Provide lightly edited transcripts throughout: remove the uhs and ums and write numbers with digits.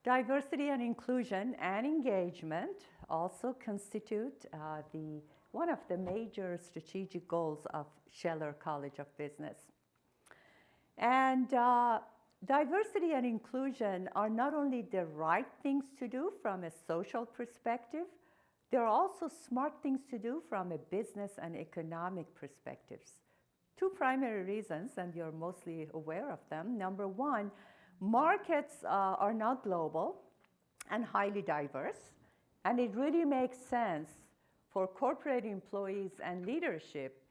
Diversity and inclusion and engagement also constitute one of the major strategic goals of Scheller College of Business. And diversity and inclusion are not only the right things to do from a social perspective, they're also smart things to do from a business and economic perspectives. Two primary reasons, and you're mostly aware of them. Number one, markets are now global and highly diverse, and it really makes sense for corporate employees and leadership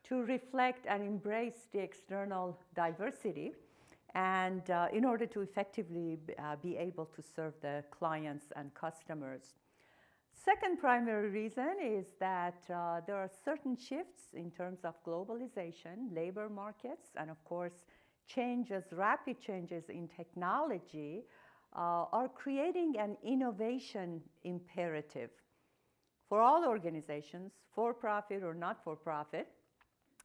to reflect and embrace the external diversity and in order to effectively be able to serve the clients and customers. Second primary reason is that there are certain shifts in terms of globalization, labor markets, and of course, rapid changes in technology are creating an innovation imperative for all organizations, for-profit or not-for-profit.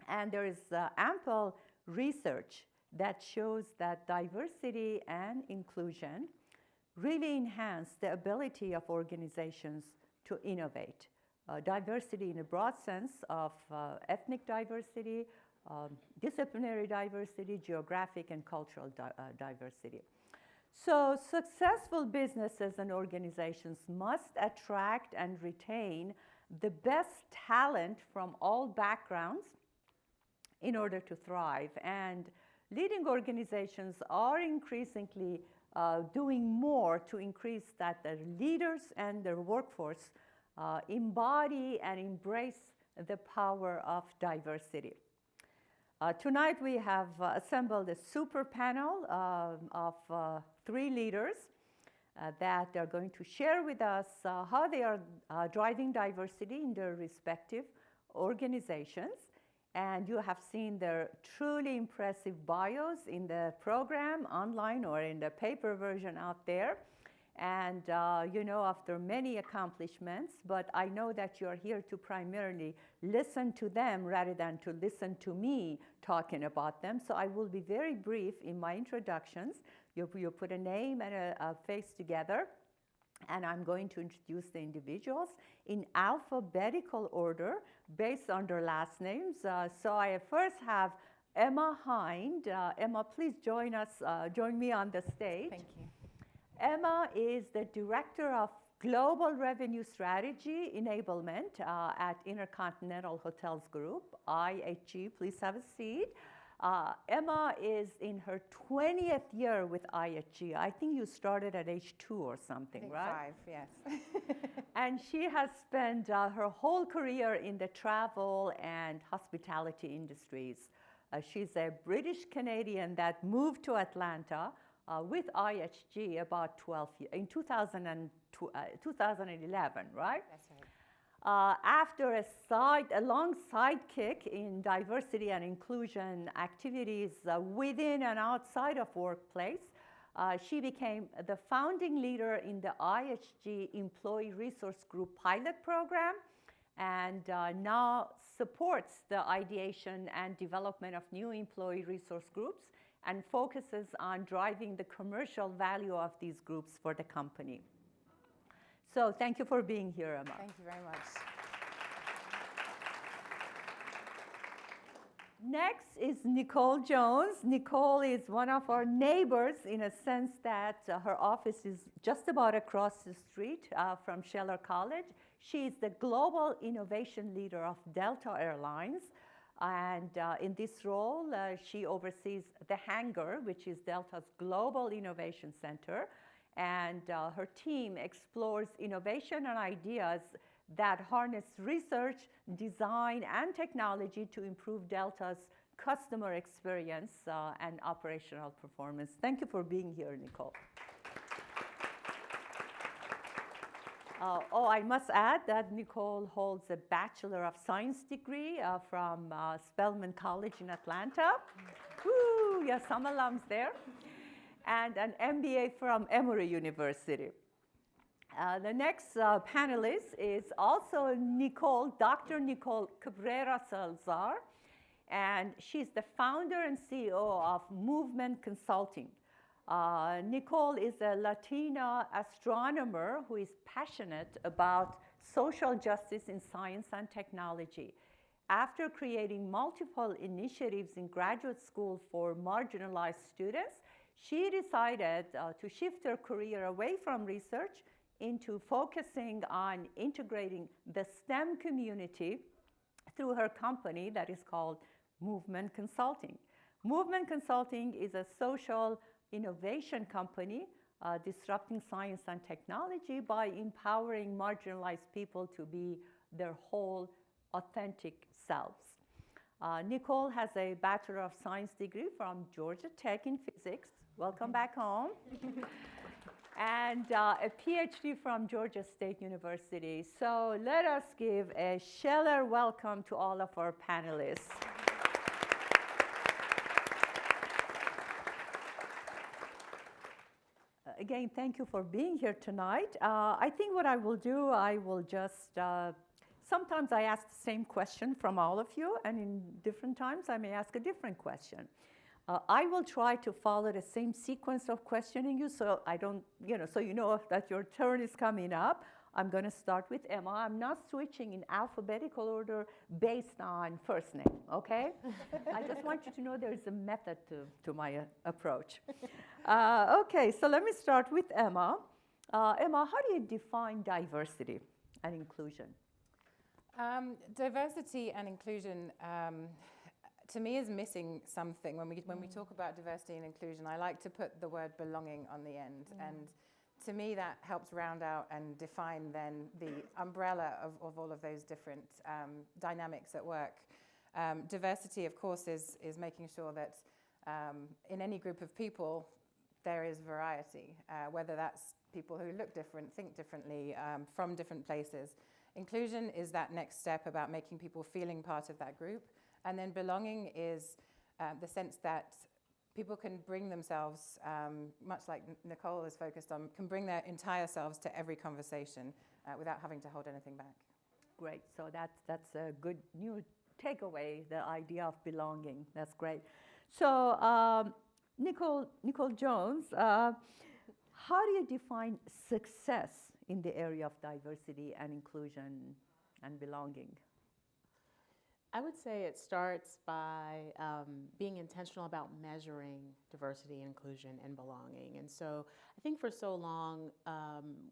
And there is ample research that shows that diversity and inclusion really enhance the ability of organizations to innovate. Diversity in a broad sense of ethnic diversity, disciplinary diversity, geographic and cultural diversity. So successful businesses and organizations must attract and retain the best talent from all backgrounds in order to thrive. And leading organizations are increasingly doing more to increase that their leaders and their workforce embody and embrace the power of diversity. Tonight we have assembled a super panel of 3 leaders that are going to share with us how they are driving diversity in their respective organizations. And you have seen their truly impressive bios in the program online or in the paper version out there. And you know, after many accomplishments, but I know that you're here to primarily listen to them rather than to listen to me talking about them. So I will be very brief in my introductions. You put a name and a face together, and I'm going to introduce the individuals in alphabetical order based on their last names. So I first have Emma Hind. Emma, please join me on the stage. Thank you. Emma is the Director of Global Revenue Strategy Enablement at InterContinental Hotels Group, IHG. Please have a seat. Emma is in her 20th year with IHG. I think you started at age 2 or something, right? 5, yes. And she has spent her whole career in the travel and hospitality industries. She's a British Canadian that moved to Atlanta with IHG about 12 years, in 2011, right? That's right. After a long sidekick in diversity and inclusion activities within and outside of workplace, she became the founding leader in the IHG Employee Resource Group pilot program, and now supports the ideation and development of new employee resource groups and focuses on driving the commercial value of these groups for the company. So thank you for being here, Emma. Thank you very much. Next is Nicole Jones. Nicole is one of our neighbors in a sense that her office is just about across the street from Scheller College. She is the Global Innovation Leader of Delta Airlines. And in this role, she oversees the hangar, which is Delta's Global Innovation Center. And her team explores innovation and ideas that harness research, design, and technology to improve Delta's customer experience and operational performance. Thank you for being here, Nicole. I must add that Nicole holds a Bachelor of Science degree from Spelman College in Atlanta. Woo, yeah, some alums there. And an MBA from Emory University. The next panelist is also Dr. Nicole Cabrera Salazar, and she's the founder and CEO of Movement Consulting. Nicole is a Latina astronomer who is passionate about social justice in science and technology. After creating multiple initiatives in graduate school for marginalized students, she decided to shift her career away from research into focusing on integrating the STEM community through her company that is called Movement Consulting. Movement Consulting is a social innovation company disrupting science and technology by empowering marginalized people to be their whole authentic selves. Nicole has a Bachelor of Science degree from Georgia Tech in physics. Welcome back home. And a PhD from Georgia State University. So let us give a Scheller welcome to all of our panelists. Again, thank you for being here tonight. I think what I will do, I will just, sometimes I ask the same question from all of you, and in different times I may ask a different question. I will try to follow the same sequence of questioning you so I don't, so you know that your turn is coming up. I'm going to start with Emma. I'm not switching in alphabetical order based on first name, okay? I just want you to know there's a method to my approach. Okay, so let me start with Emma. Emma, how do you define diversity and inclusion? Diversity and inclusion, to me, is missing something. When we talk about diversity and inclusion, I like to put the word belonging on the end. And to me, that helps round out and define then the umbrella of all of those different dynamics at work. Diversity, of course, is making sure that in any group of people, there is variety, whether that's people who look different, think differently, from different places. Inclusion is that next step about making people feeling part of that group. And then belonging is the sense that people can bring themselves, much like Nicole is focused on, can bring their entire selves to every conversation without having to hold anything back. Great. So that's a good new takeaway, the idea of belonging. That's great. So Nicole Jones, how do you define success in the area of diversity and inclusion and belonging? I would say it starts by being intentional about measuring diversity, inclusion, and belonging. And so I think for so long,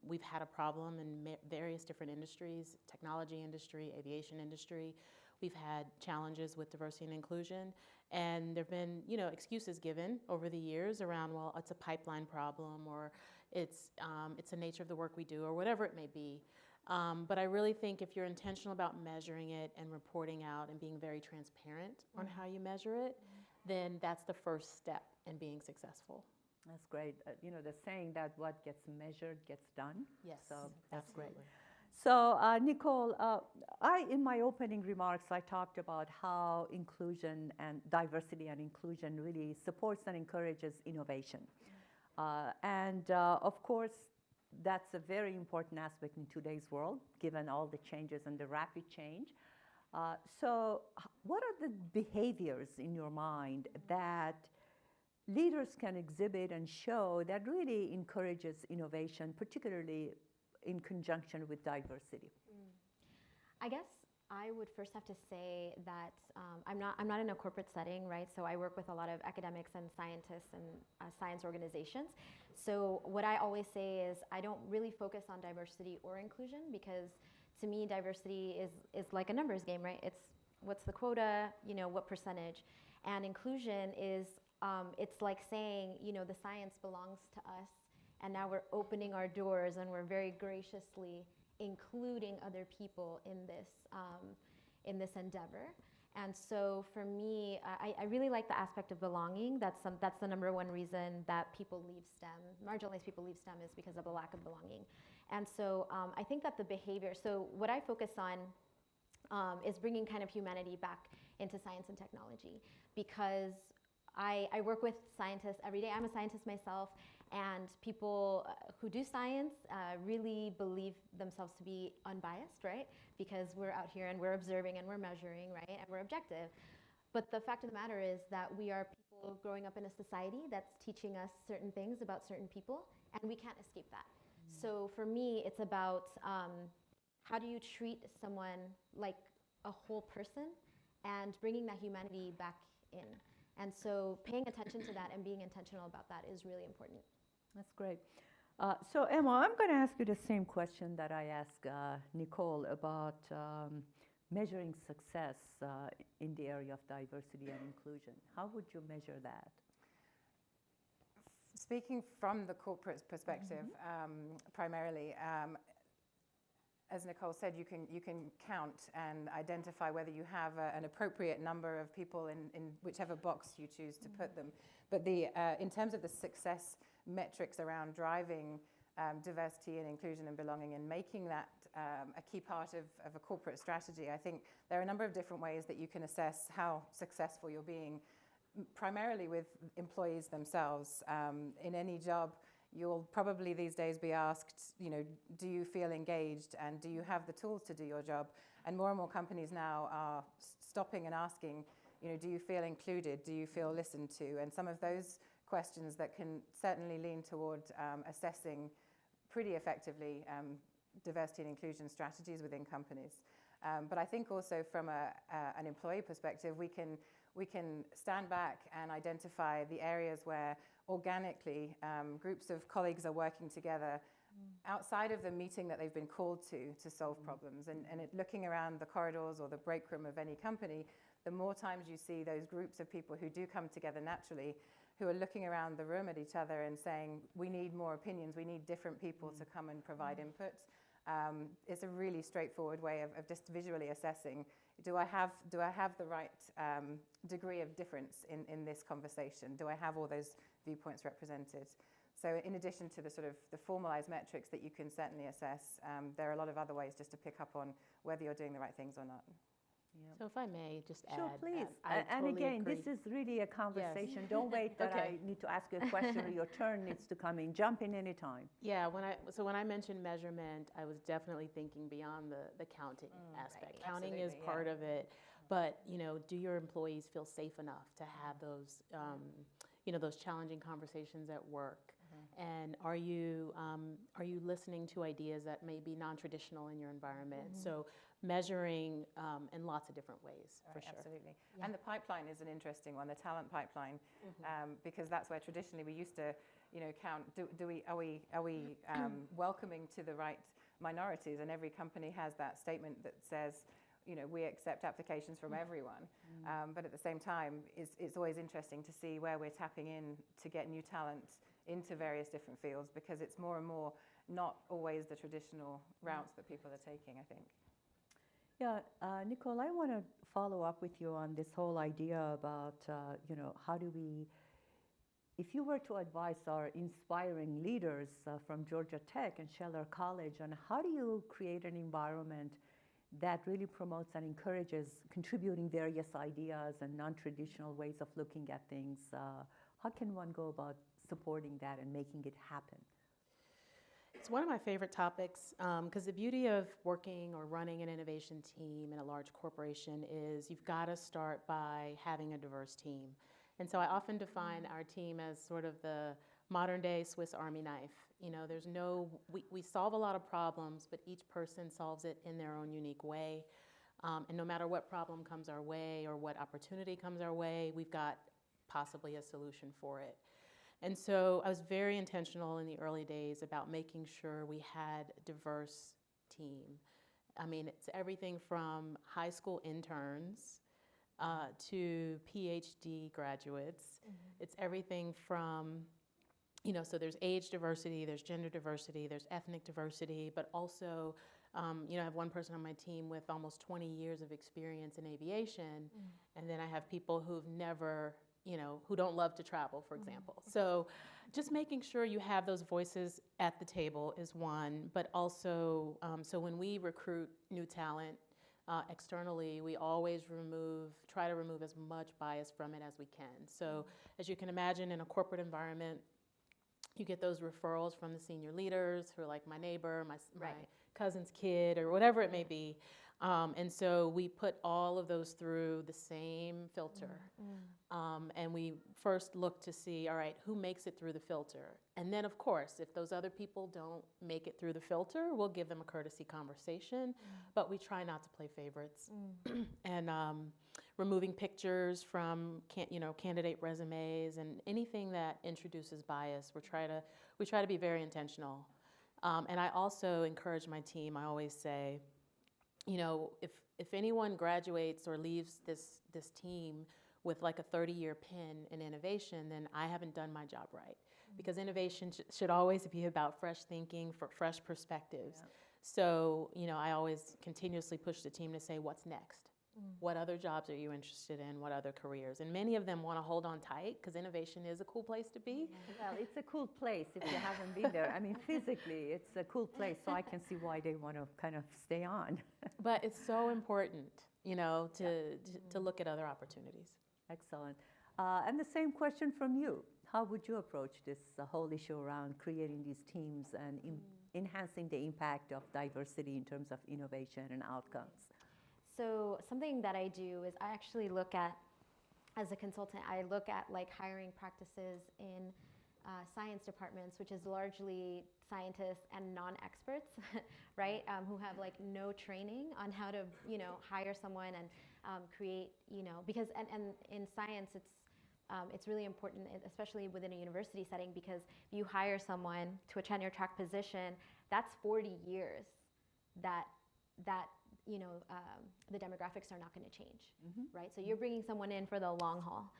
we've had a problem in various different industries, technology industry, aviation industry. We've had challenges with diversity and inclusion. And there have been, excuses given over the years around, well, it's a pipeline problem, or it's the nature of the work we do, or whatever it may be. But I really think if you're intentional about measuring it and reporting out and being very transparent on how you measure it, then that's the first step in being successful. That's great. The saying that what gets measured gets done. Yes, so that's absolutely. Great. So Nicole, in my opening remarks, I talked about how inclusion and diversity and inclusion really supports and encourages innovation. Of course, that's a very important aspect in today's world, given all the changes and the rapid change. So what are the behaviors in your mind that leaders can exhibit and show that really encourages innovation, particularly in conjunction with diversity? I guess I would first have to say that I'm not in a corporate setting, right? So I work with a lot of academics and scientists and science organizations. So what I always say is I don't really focus on diversity or inclusion, because to me diversity is like a numbers game, right? It's what's the quota, what percentage, and inclusion is it's like saying the science belongs to us, and now we're opening our doors and we're very graciously including other people in this endeavor. And so for me, I really like the aspect of belonging. That's the number one reason that people leave STEM, marginalized people leave STEM, is because of a lack of belonging. And so I think that the behavior, so what I focus on is bringing kind of humanity back into science and technology, because I work with scientists every day. I'm a scientist myself, and people who do science really believe themselves to be unbiased, right? Because we're out here and we're observing and we're measuring, right? And we're objective. But the fact of the matter is that we are people growing up in a society that's teaching us certain things about certain people, and we can't escape that. So for me, it's about how do you treat someone like a whole person and bringing that humanity back in. And so paying attention to that and being intentional about that is really important. That's great. So Emma, I'm going to ask you the same question that I asked Nicole about measuring success in the area of diversity and inclusion. How would you measure that? Speaking from the corporate perspective, primarily, as Nicole said, you can count and identify whether you have an appropriate number of people in whichever box you choose to put them. But in terms of the success metrics around driving diversity and inclusion and belonging and making that a key part of a corporate strategy, I think there are a number of different ways that you can assess how successful you're being, primarily with employees themselves. In any job, you'll probably these days be asked, do you feel engaged and do you have the tools to do your job? And more companies now are stopping and asking, do you feel included? Do you feel listened to? And some of those questions that can certainly lean toward assessing pretty effectively diversity and inclusion strategies within companies. But I think also from an employee perspective, we can stand back and identify the areas where organically groups of colleagues are working together outside of the meeting that they've been called to solve problems. And looking around the corridors or the break room of any company, the more times you see those groups of people who do come together naturally, who are looking around the room at each other and saying, we need more opinions, we need different people to come and provide input. It's a really straightforward way of just visually assessing, do I have the right degree of difference in this conversation? Do I have all those viewpoints represented? So in addition to the formalized metrics that you can certainly assess, there are a lot of other ways just to pick up on whether you're doing the right things or not. Yeah. So if I may just add. Sure, please. I and totally again, agree. this is really a conversation. Don't wait that Okay. I need to ask you a question or your turn needs to come in. Jump in anytime. Yeah, when I mentioned measurement, I was definitely thinking beyond the counting aspect. Right. Counting is Absolutely, part yeah. of it, but do your employees feel safe enough to have those those challenging conversations at work? And are you listening to ideas that may be non-traditional in your environment? So measuring in lots of different ways, for Right, sure. absolutely. Yeah. And the pipeline is an interesting one, the talent pipeline, because that's where traditionally we used to, count. Are we welcoming to the right minorities? And every company has that statement that says, we accept applications from everyone. But at the same time, it's always interesting to see where we're tapping in to get new talent into various different fields, because it's more and more not always the traditional routes that people are taking, I think. Yeah, Nicole, I want to follow up with you on this whole idea about, how do we, if you were to advise our inspiring leaders from Georgia Tech and Scheller College on how do you create an environment that really promotes and encourages contributing various ideas and non-traditional ways of looking at things, how can one go about supporting that and making it happen? It's one of my favorite topics because the beauty of working or running an innovation team in a large corporation is you've got to start by having a diverse team. And so I often define our team as sort of the modern day Swiss Army knife. We solve a lot of problems, but each person solves it in their own unique way. And no matter what problem comes our way or what opportunity comes our way, we've got possibly a solution for it. And so I was very intentional in the early days about making sure we had a diverse team. I mean, it's everything from high school interns to PhD graduates. It's everything from, so there's age diversity, there's gender diversity, there's ethnic diversity, but also, I have one person on my team with almost 20 years of experience in aviation, and then I have people who've never who don't love to travel, for example. So just making sure you have those voices at the table is one, but also, so when we recruit new talent externally, we always try to remove as much bias from it as we can. So as you can imagine, in a corporate environment, you get those referrals from the senior leaders who are like my neighbor, my cousin's kid or whatever it may be. And so we put all of those through the same filter. And we first look to see, all right, who makes it through the filter? And then, of course, if those other people don't make it through the filter, we'll give them a courtesy conversation. But we try not to play favorites. And removing pictures from candidate resumes and anything that introduces bias, we try to be very intentional. And I also encourage my team. I always say, if anyone graduates or leaves this team with like a 30-year pin in innovation, then I haven't done my job right. Because innovation should always be about fresh thinking, for fresh perspectives. Yeah. So, I always continuously push the team to say, what's next? What other jobs are you interested in? What other careers? And many of them want to hold on tight because innovation is a cool place to be. Well, it's a cool place if you haven't been there. I mean, physically, it's a cool place, so I can see why they want to kind of stay on. But it's so important, to look at other opportunities. Excellent. And the same question from you. How would you approach this whole issue around creating these teams and enhancing the impact of diversity in terms of innovation and outcomes? So something that I do is I actually look at, as a consultant, I look at like hiring practices in science departments, which is largely scientists and non-experts, right? Who have like no training on how to, hire someone and create, because and in science it's really important, especially within a university setting, because you hire someone to a tenure track position, that's 40 years that the demographics are not going to change, right? So you're bringing someone in for the long haul.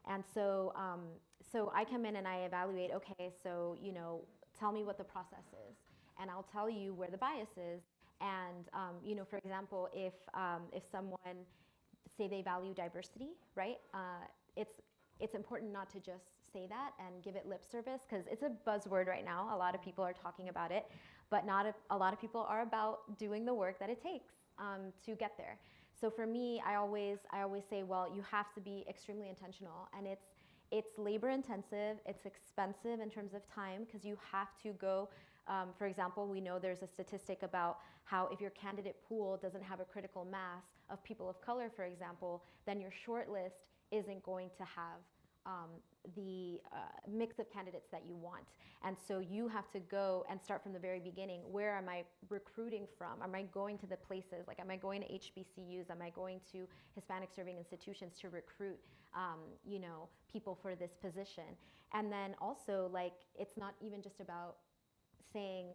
And so so I come in and I evaluate, okay, so, tell me what the process is, and I'll tell you where the bias is. And, for example, if someone, say they value diversity, right, it's important not to just say that and give it lip service, because it's a buzzword right now. A lot of people are talking about it, but not a lot of people are about doing the work that it takes to get there. So for me, I always say, well, you have to be extremely intentional, and it's labor intensive, it's expensive in terms of time, because you have to go. For example, we know there's a statistic about how if your candidate pool doesn't have a critical mass of people of color, for example, then your shortlist isn't going to have the mix of candidates that you want. And so you have to go and start from the very beginning. Where am I recruiting from? Am I going to the places, like am I going to HBCUs? Am I going to Hispanic serving institutions to recruit people for this position? And then also, like, it's not even just about saying,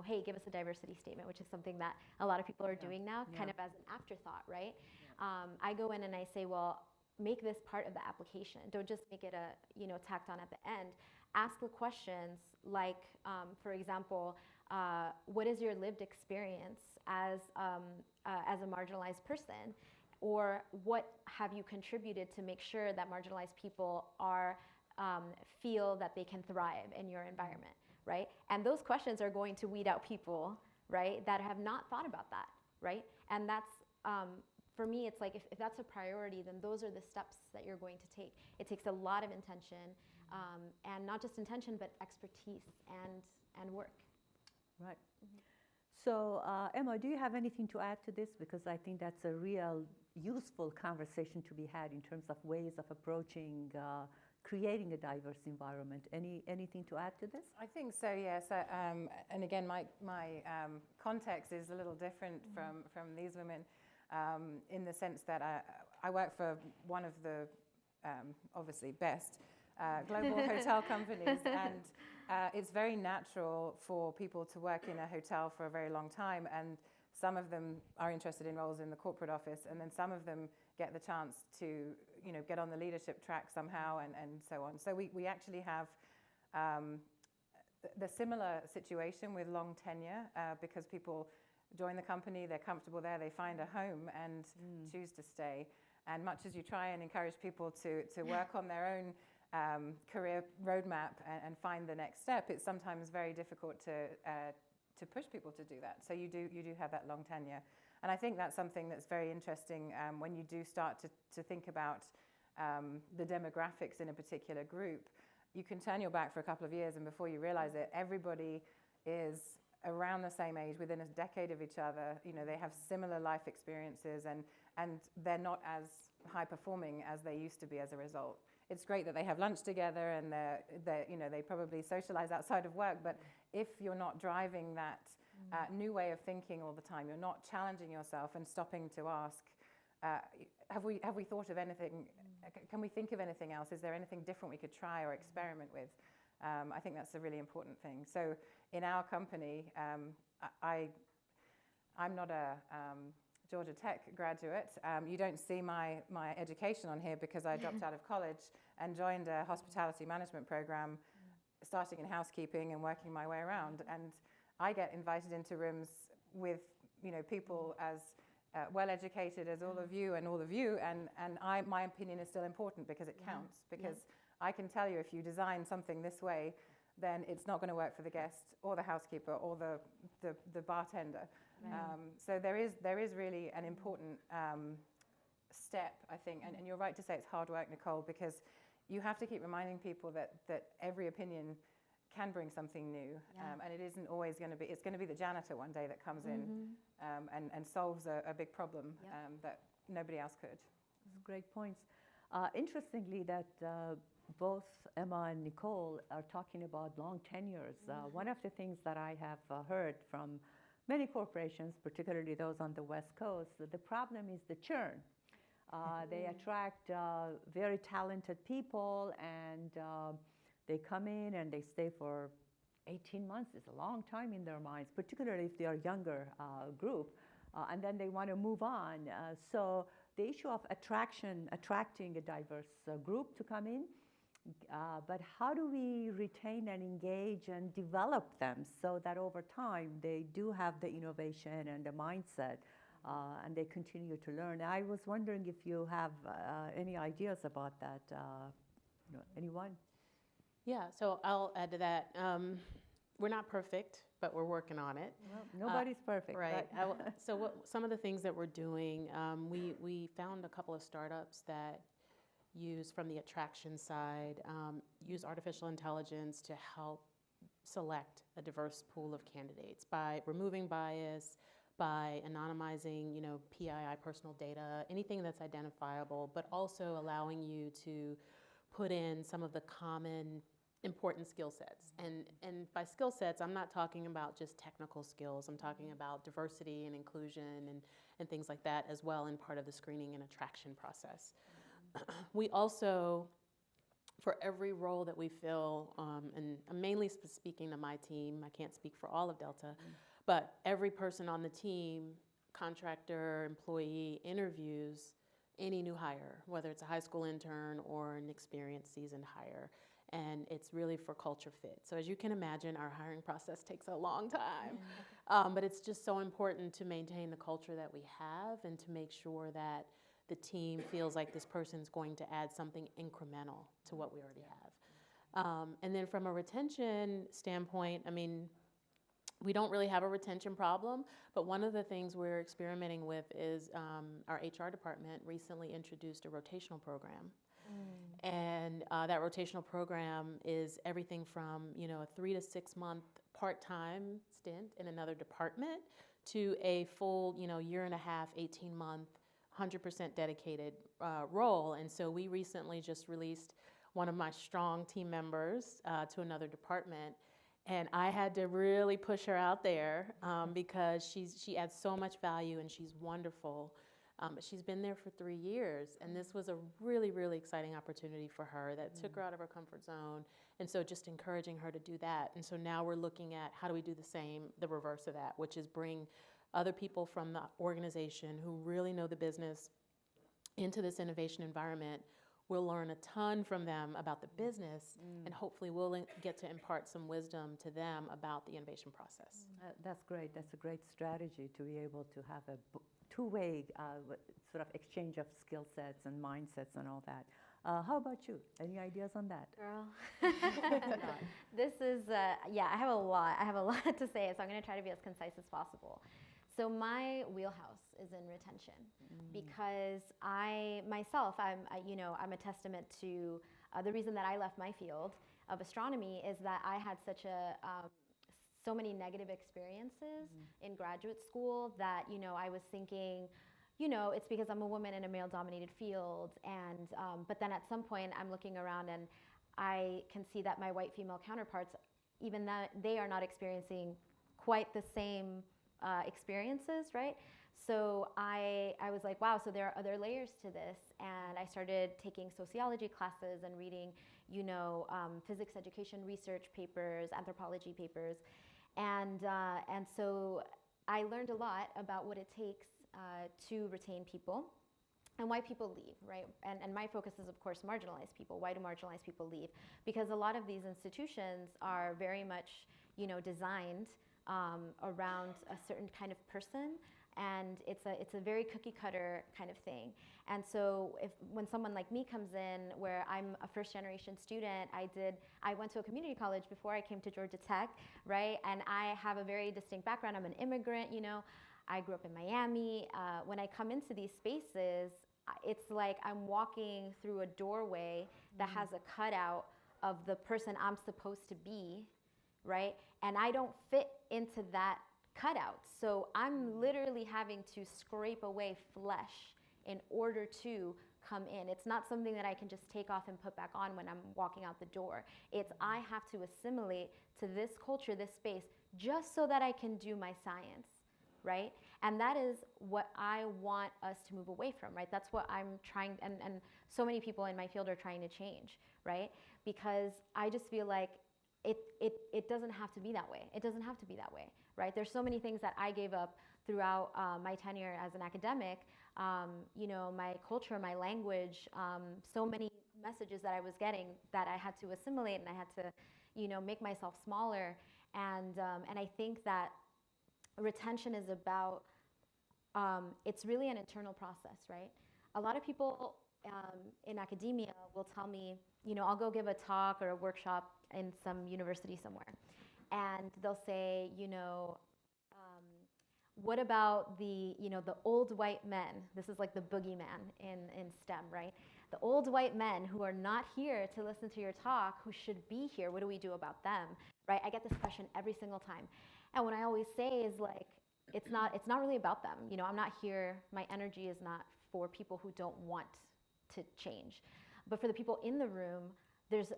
hey, give us a diversity statement, which is something that a lot of people are doing now, kind of as an afterthought, right? I go in and I say, well, make this part of the application. Don't just make it tacked on at the end. Ask the questions like, for example, what is your lived experience as a marginalized person? Or what have you contributed to make sure that marginalized people feel that they can thrive in your environment, right? And those questions are going to weed out people, right, that have not thought about that, right? And that's, for me, it's like if that's a priority, then those are the steps that you're going to take. It takes a lot of intention, and not just intention, but expertise and work. Right. So, Emma, do you have anything to add to this? Because I think that's a real useful conversation to be had in terms of ways of approaching creating a diverse environment. Anything to add to this? I think so, yes. And again, my context is a little different from these women. In the sense that I work for one of the obviously best global hotel companies, and it's very natural for people to work in a hotel for a very long time, and some of them are interested in roles in the corporate office, and then some of them get the chance to get on the leadership track somehow, and so on. So we actually have the similar situation with long tenure, because people join the company, they're comfortable there, they find a home and choose to stay. And much as you try and encourage people to work on their own career roadmap and find the next step, it's sometimes very difficult to push people to do that. So you do have that long tenure. And I think that's something that's very interesting when you do start to think about the demographics in a particular group. You can turn your back for a couple of years, and before you realize it, everybody is around the same age, within a decade of each other. You know, they have similar life experiences, and they're not as high performing as they used to be as a result. It's great that they have lunch together and they probably socialize outside of work, but if you're not driving that new way of thinking all the time, you're not challenging yourself and stopping to ask, have we thought of anything, can we think of anything else? Is there anything different we could try or experiment with? I think that's a really important thing. So in our company, I'm not a Georgia Tech graduate. You don't see my education on here because I dropped out of college and joined a hospitality management program, starting in housekeeping and working my way around. And I get invited into rooms with, you know, people as well educated as all of you, and my opinion is still important because it counts. Because I can tell you, if you design something this way, then it's not going to work for the guest or the housekeeper or the bartender. So there is really an important step, I think, and you're right to say it's hard work, Nicole, because you have to keep reminding people that every opinion can bring something new, and it isn't always going to be. It's going to be the janitor one day that comes in and solves a big problem that nobody else could. Those are great points. Interestingly, that both Emma and Nicole are talking about long tenures. One of the things that I have heard from many corporations, particularly those on the West Coast, the problem is the churn. They attract very talented people, and they come in and they stay for 18 months. It's a long time in their minds, particularly if they are a younger group, and then they want to move on. So the issue of attracting a diverse group to come in, but how do we retain and engage and develop them so that over time they do have the innovation and the mindset, and they continue to learn? I was wondering if you have any ideas about that. Anyone? Yeah, so I'll add to that. We're not perfect, but we're working on it. Well, nobody's perfect. Right. So some of the things that we're doing, we found a couple of startups that use, from the attraction side, use artificial intelligence to help select a diverse pool of candidates by removing bias, by anonymizing, PII, personal data, anything that's identifiable, but also allowing you to put in some of the common important skill sets. And by skill sets, I'm not talking about just technical skills. I'm talking about diversity and inclusion and things like that as well in part of the screening and attraction process. We also, for every role that we fill, and I'm mainly speaking to my team, I can't speak for all of Delta, but every person on the team, contractor, employee, interviews any new hire, whether it's a high school intern or an experienced seasoned hire. And it's really for culture fit. So as you can imagine, our hiring process takes a long time. But it's just so important to maintain the culture that we have and to make sure that the team feels like this person's going to add something incremental to what we already have. And then from a retention standpoint, I mean, we don't really have a retention problem, but one of the things we're experimenting with is our HR department recently introduced a rotational program. And that rotational program is everything from, a 3 to 6 month part-time stint in another department to a full, year and a half, 18-month, 100% dedicated role. And so we recently just released one of my strong team members to another department. And I had to really push her out there because she adds so much value and she's wonderful. But she's been there for 3 years, and this was a really, really exciting opportunity for her that took her out of her comfort zone. And so just encouraging her to do that. And so now we're looking at how do we do the reverse of that, which is bring other people from the organization who really know the business into this innovation environment. We'll learn a ton from them about the business, and hopefully we'll get to impart some wisdom to them about the innovation process. That's great. That's a great strategy to be able to have a two-way sort of exchange of skill sets and mindsets and all that. How about you? Any ideas on that? Girl, this is, I have a lot to say, so I'm going to try to be as concise as possible. So my wheelhouse is in retention because I'm a testament to the reason that I left my field of astronomy is that I had so many negative experiences in graduate school that, you know, I was thinking, you know, it's because I'm a woman in a male-dominated field, and but then at some point I'm looking around and I can see that my white female counterparts, even that they are not experiencing quite the same experiences, right? So I was like, wow, so there are other layers to this, and I started taking sociology classes and reading, you know, physics education research papers, anthropology papers, and so I learned a lot about what it takes to retain people and why people leave, right? And my focus is, of course, marginalized people. Why do marginalized people leave? Because a lot of these institutions are very much, you know, designed around a certain kind of person, and it's a very cookie cutter kind of thing. And so when someone like me comes in, where I'm a first generation student, I went to a community college before I came to Georgia Tech, right? And I have a very distinct background. I'm an immigrant, you know. I grew up in Miami. When I come into these spaces, it's like I'm walking through a doorway that has a cutout of the person I'm supposed to be, right? And I don't fit into that cutout. So I'm literally having to scrape away flesh in order to come in. It's not something that I can just take off and put back on when I'm walking out the door. It's I have to assimilate to this culture, this space, just so that I can do my science, right? And that is what I want us to move away from, right? That's what I'm trying, and so many people in my field are trying to change, right? Because I just feel like it doesn't have to be that way. It doesn't have to be that way, right? There's so many things that I gave up throughout my tenure as an academic, you know, my culture, my language, so many messages that I was getting that I had to assimilate, and I had to, you know, make myself smaller. And I think that retention is about, it's really an internal process, right? A lot of people in academia will tell me, you know, I'll go give a talk or a workshop in some university somewhere, and they'll say, you know, what about the, you know, the old white men? This is like the boogeyman in STEM, right? The old white men who are not here to listen to your talk, who should be here, what do we do about them, right? I get this question every single time. And what I always say is like, it's not really about them. You know, I'm not here, my energy is not for people who don't want to change. But for the people in the room, there's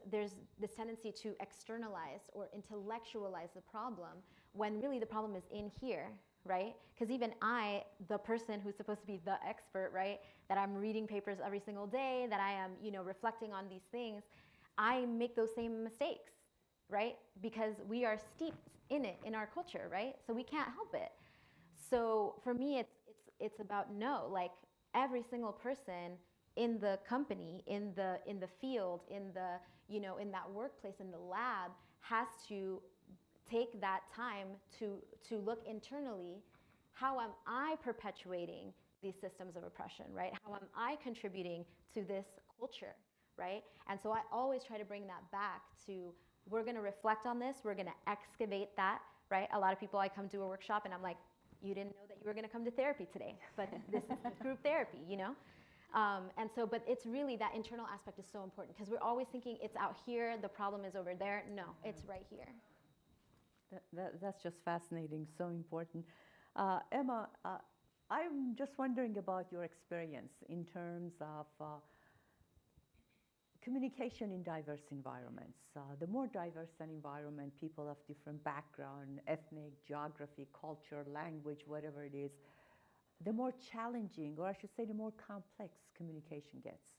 this tendency to externalize or intellectualize the problem when really the problem is in here, right? Because even I, the person who's supposed to be the expert, right, that I'm reading papers every single day, that I am, you know, reflecting on these things, I make those same mistakes, right? Because we are steeped in it, in our culture, right? So we can't help it. So for me, it's about like every single person in the company, in the field, in the, you know, in that workplace, in the lab, has to take that time to look internally. How am I perpetuating these systems of oppression, right? How am I contributing to this culture, right? And so I always try to bring that back to, we're going to reflect on this, we're going to excavate that, right? A lot of people, I come to a workshop and I'm like, you didn't know that you were going to come to therapy today, but this is group therapy, you know? And so, but it's really, that internal aspect is so important, because we're always thinking it's out here, the problem is over there. No, it's right here. That's just fascinating, so important. Emma, I'm just wondering about your experience in terms of communication in diverse environments. The more diverse an environment, people of different background, ethnic, geography, culture, language, whatever it is, the more challenging, or I should say the more complex communication gets.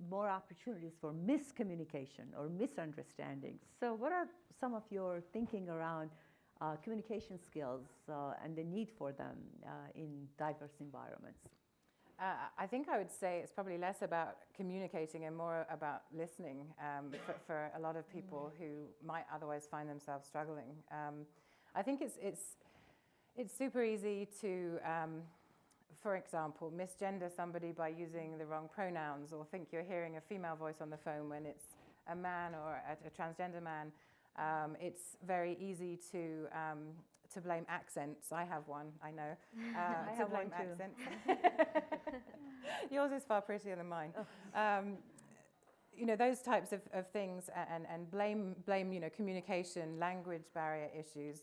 More opportunities for miscommunication or misunderstandings. So what are some of your thinking around communication skills and the need for them in diverse environments? I think I would say it's probably less about communicating and more about listening for a lot of people who might otherwise find themselves struggling. I think it's super easy to, for example, misgender somebody by using the wrong pronouns, or think you're hearing a female voice on the phone when it's a man or a transgender man. It's very easy to blame accents. I have one, I know. I have blame one too. Accents. Yours is far prettier than mine. you know, those types of things, and blame, you know, communication, language barrier issues.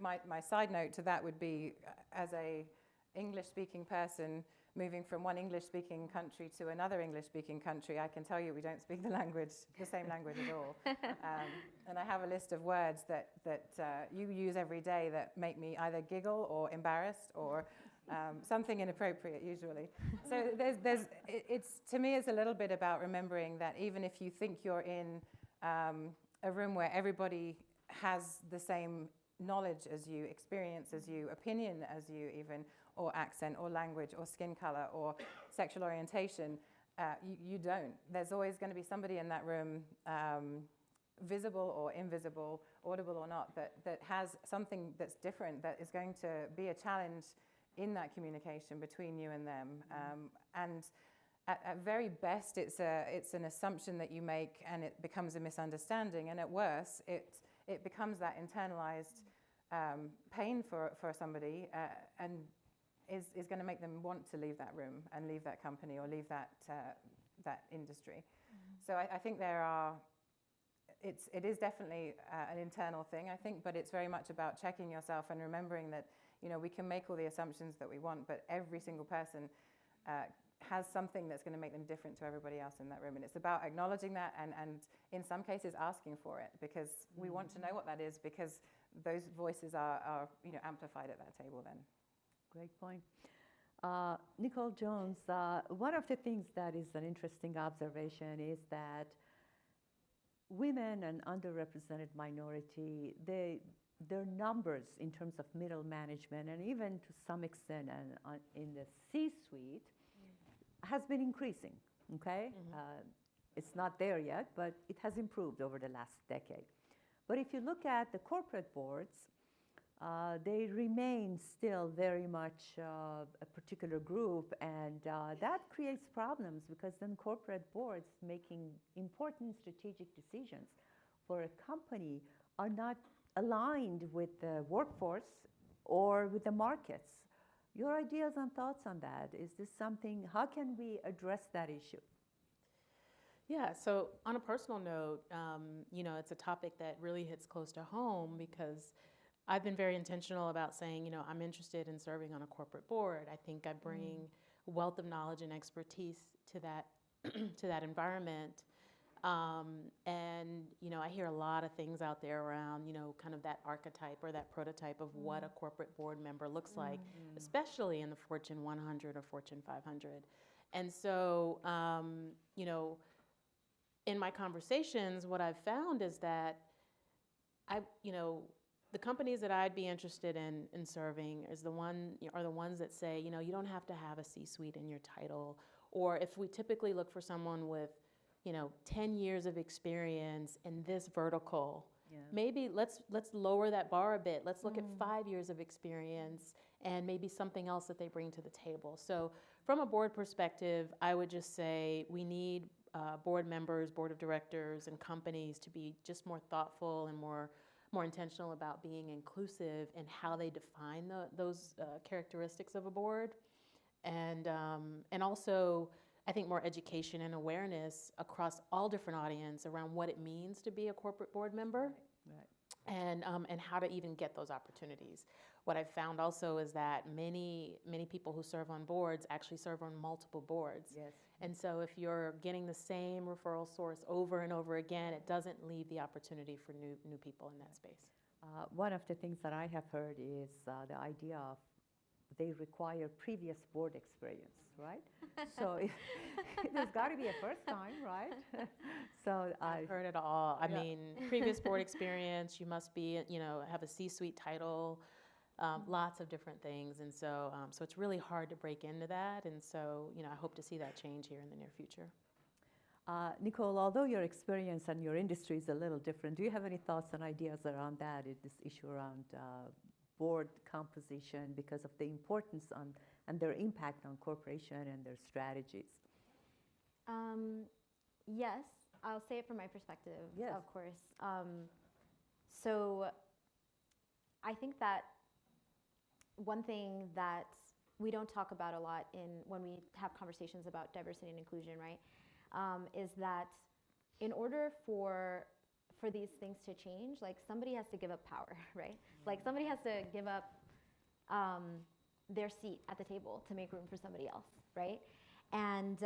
My side note to that would be, as a English-speaking person moving from one English-speaking country to another English-speaking country, I can tell you we don't speak the same language at all. And I have a list of words that you use every day that make me either giggle or embarrassed or something inappropriate usually. So it's to me, it's a little bit about remembering that even if you think you're in a room where everybody has the same knowledge as you, experience as you, opinion as you even, or accent or language or skin color or sexual orientation, you don't. There's always going to be somebody in that room, visible or invisible, audible or not, that has something that's different, that is going to be a challenge in that communication between you and them. And at very best, it's an assumption that you make, and it becomes a misunderstanding. And at worst, it becomes that internalized pain for somebody, and is going to make them want to leave that room and leave that company or leave that industry. So I think it is definitely an internal thing, I think, but it's very much about checking yourself and remembering that, you know, we can make all the assumptions that we want, but every single person has something that's going to make them different to everybody else in that room. And it's about acknowledging that and in some cases asking for it, because we want to know what that is, because those voices are you know, amplified at that table then. Great point. Nicole Jones, one of the things that is an interesting observation is that women and underrepresented minority, their numbers in terms of middle management and even to some extent in the C-suite has been increasing, okay? It's not there yet, but it has improved over the last decade. But if you look at the corporate boards, they remain still very much a particular group, and that creates problems, because then corporate boards making important strategic decisions for a company are not aligned with the workforce or with the markets. Your ideas and thoughts on that? Is this something, how can we address that issue? Yeah, so on a personal note, you know, it's a topic that really hits close to home, because I've been very intentional about saying, you know, I'm interested in serving on a corporate board. I think I bring a wealth of knowledge and expertise to that to that environment. And, you know, I hear a lot of things out there around, you know, kind of that archetype or that prototype of what a corporate board member looks like, especially in the Fortune 100 or Fortune 500. And so, you know, in my conversations, what I've found is that you know, the companies that I'd be interested in serving are the ones that say, you know, you don't have to have a C-suite in your title. Or if we typically look for someone with, you know, 10 years of experience in this vertical, maybe let's lower that bar a bit. Let's look at 5 years of experience and maybe something else that they bring to the table. So from a board perspective, I would just say we need board members, board of directors, and companies to be just more thoughtful and more intentional about being inclusive in how they define those characteristics of a board, and also I think more education and awareness across all different audience around what it means to be a corporate board member, and how to even get those opportunities. What I've found also is that many people who serve on boards actually serve on multiple boards. Yes. And so if you're getting the same referral source over and over again, it doesn't leave the opportunity for new people in that space. One of the things that I have heard is the idea of they require previous board experience, right? So there's got to be a first time, right? So I've heard it all. I mean, previous board experience, you must be, you know, have a C-suite title, lots of different things. And so, so it's really hard to break into that. And so, you know, I hope to see that change here in the near future. Nicole, although your experience and your industry is a little different, do you have any thoughts and ideas around that, this issue around board composition, because of the importance and their impact on corporation and their strategies? Yes, I'll say it from my perspective, yes. Of course. So I think that one thing that we don't talk about a lot when we have conversations about diversity and inclusion, right, is that in order for these things to change, like somebody has to give up power, right? Like somebody has to give up their seat at the table to make room for somebody else, right? And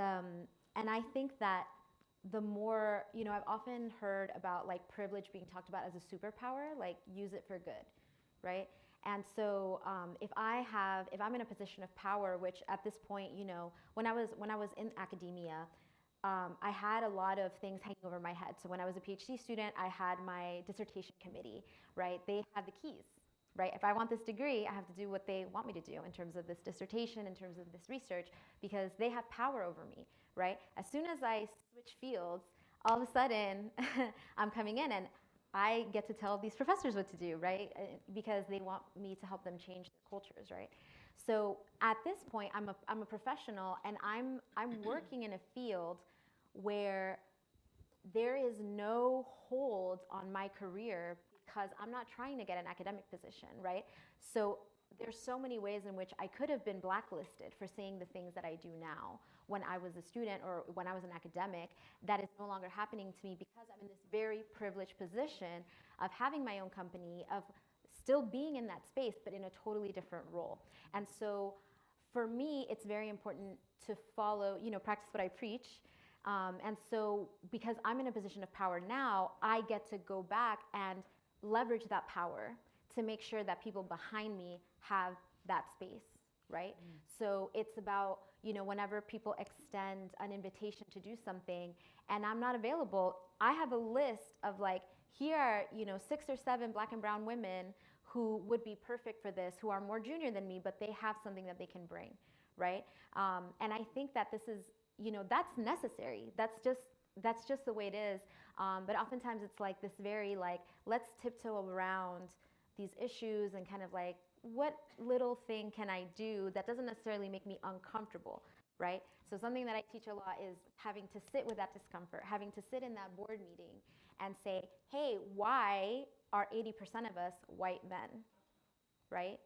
I think that the more, you know, I've often heard about like privilege being talked about as a superpower, like use it for good, right? And so if I'm in a position of power, which at this point, you know, when I was in academia, I had a lot of things hanging over my head. So when I was a PhD student, I had my dissertation committee, right? They had the keys, right? If I want this degree, I have to do what they want me to do in terms of this dissertation, in terms of this research, because they have power over me, right? As soon as I switch fields, all of a sudden I'm coming in and I get to tell these professors what to do, right? Because they want me to help them change their cultures, right? So at this point, I'm a professional, and I'm working in a field where there is no hold on my career because I'm not trying to get an academic position, right? So there's so many ways in which I could have been blacklisted for saying the things that I do now when I was a student or when I was an academic. That is no longer happening to me because I'm in this very privileged position of having my own company, of still being in that space, but in a totally different role. And so for me, it's very important to follow, you know, practice what I preach. And so because I'm in a position of power now, I get to go back and leverage that power to make sure that people behind me have that space, right? So it's about, you know, whenever people extend an invitation to do something and I'm not available, I have a list of like, here are, you know, 6 or 7 Black and brown women who would be perfect for this, who are more junior than me, but they have something that they can bring, right? And I think that this is, you know, that's necessary. That's just the way it is. But oftentimes it's like this very like, let's tiptoe around these issues and kind of like, what little thing can I do that doesn't necessarily make me uncomfortable, right? So something that I teach a lot is having to sit with that discomfort, having to sit in that board meeting and say, hey, why are 80% of us white men, right?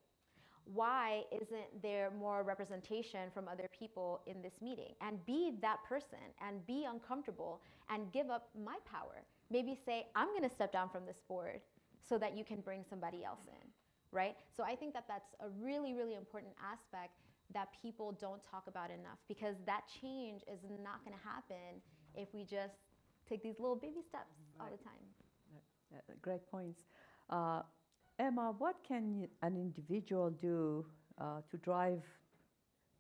Why isn't there more representation from other people in this meeting? And be that person and be uncomfortable and give up my power. Maybe say, I'm gonna step down from this board so that you can bring somebody else in, right? So I think that that's a really, really important aspect that people don't talk about enough, because that change is not gonna happen if we just take these little baby steps all the time. Great points. Emma, what can an individual do to drive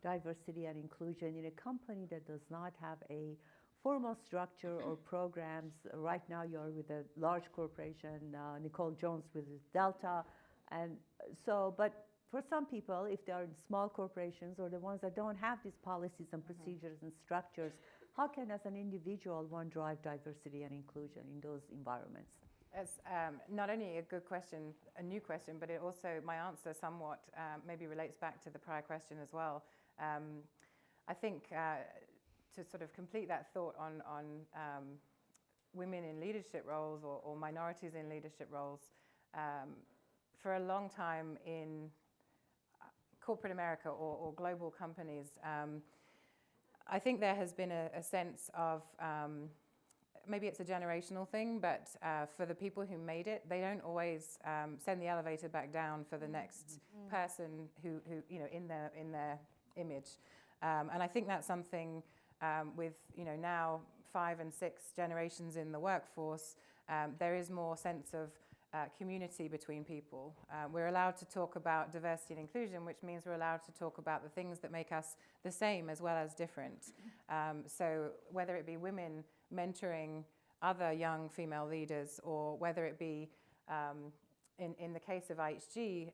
diversity and inclusion in a company that does not have a formal structure or programs? Right now you're with a large corporation, Nicole Jones with Delta. And so, but for some people, if they are in small corporations or the ones that don't have these policies and procedures and structures, how can, as an individual, one drive diversity and inclusion in those environments? It's not only a good question, a new question, but it also, my answer somewhat maybe relates back to the prior question as well. I think to sort of complete that thought on women in leadership roles or minorities in leadership roles, for a long time in corporate America or global companies, I think there has been a sense of maybe it's a generational thing, but for the people who made it, they don't always send the elevator back down for the next person who you know, in their image. And I think that's something with, you know, now 5 and 6 generations in the workforce, there is more sense of community between people. We're allowed to talk about diversity and inclusion, which means we're allowed to talk about the things that make us the same as well as different. So whether it be women mentoring other young female leaders, or whether it be, in the case of IHG,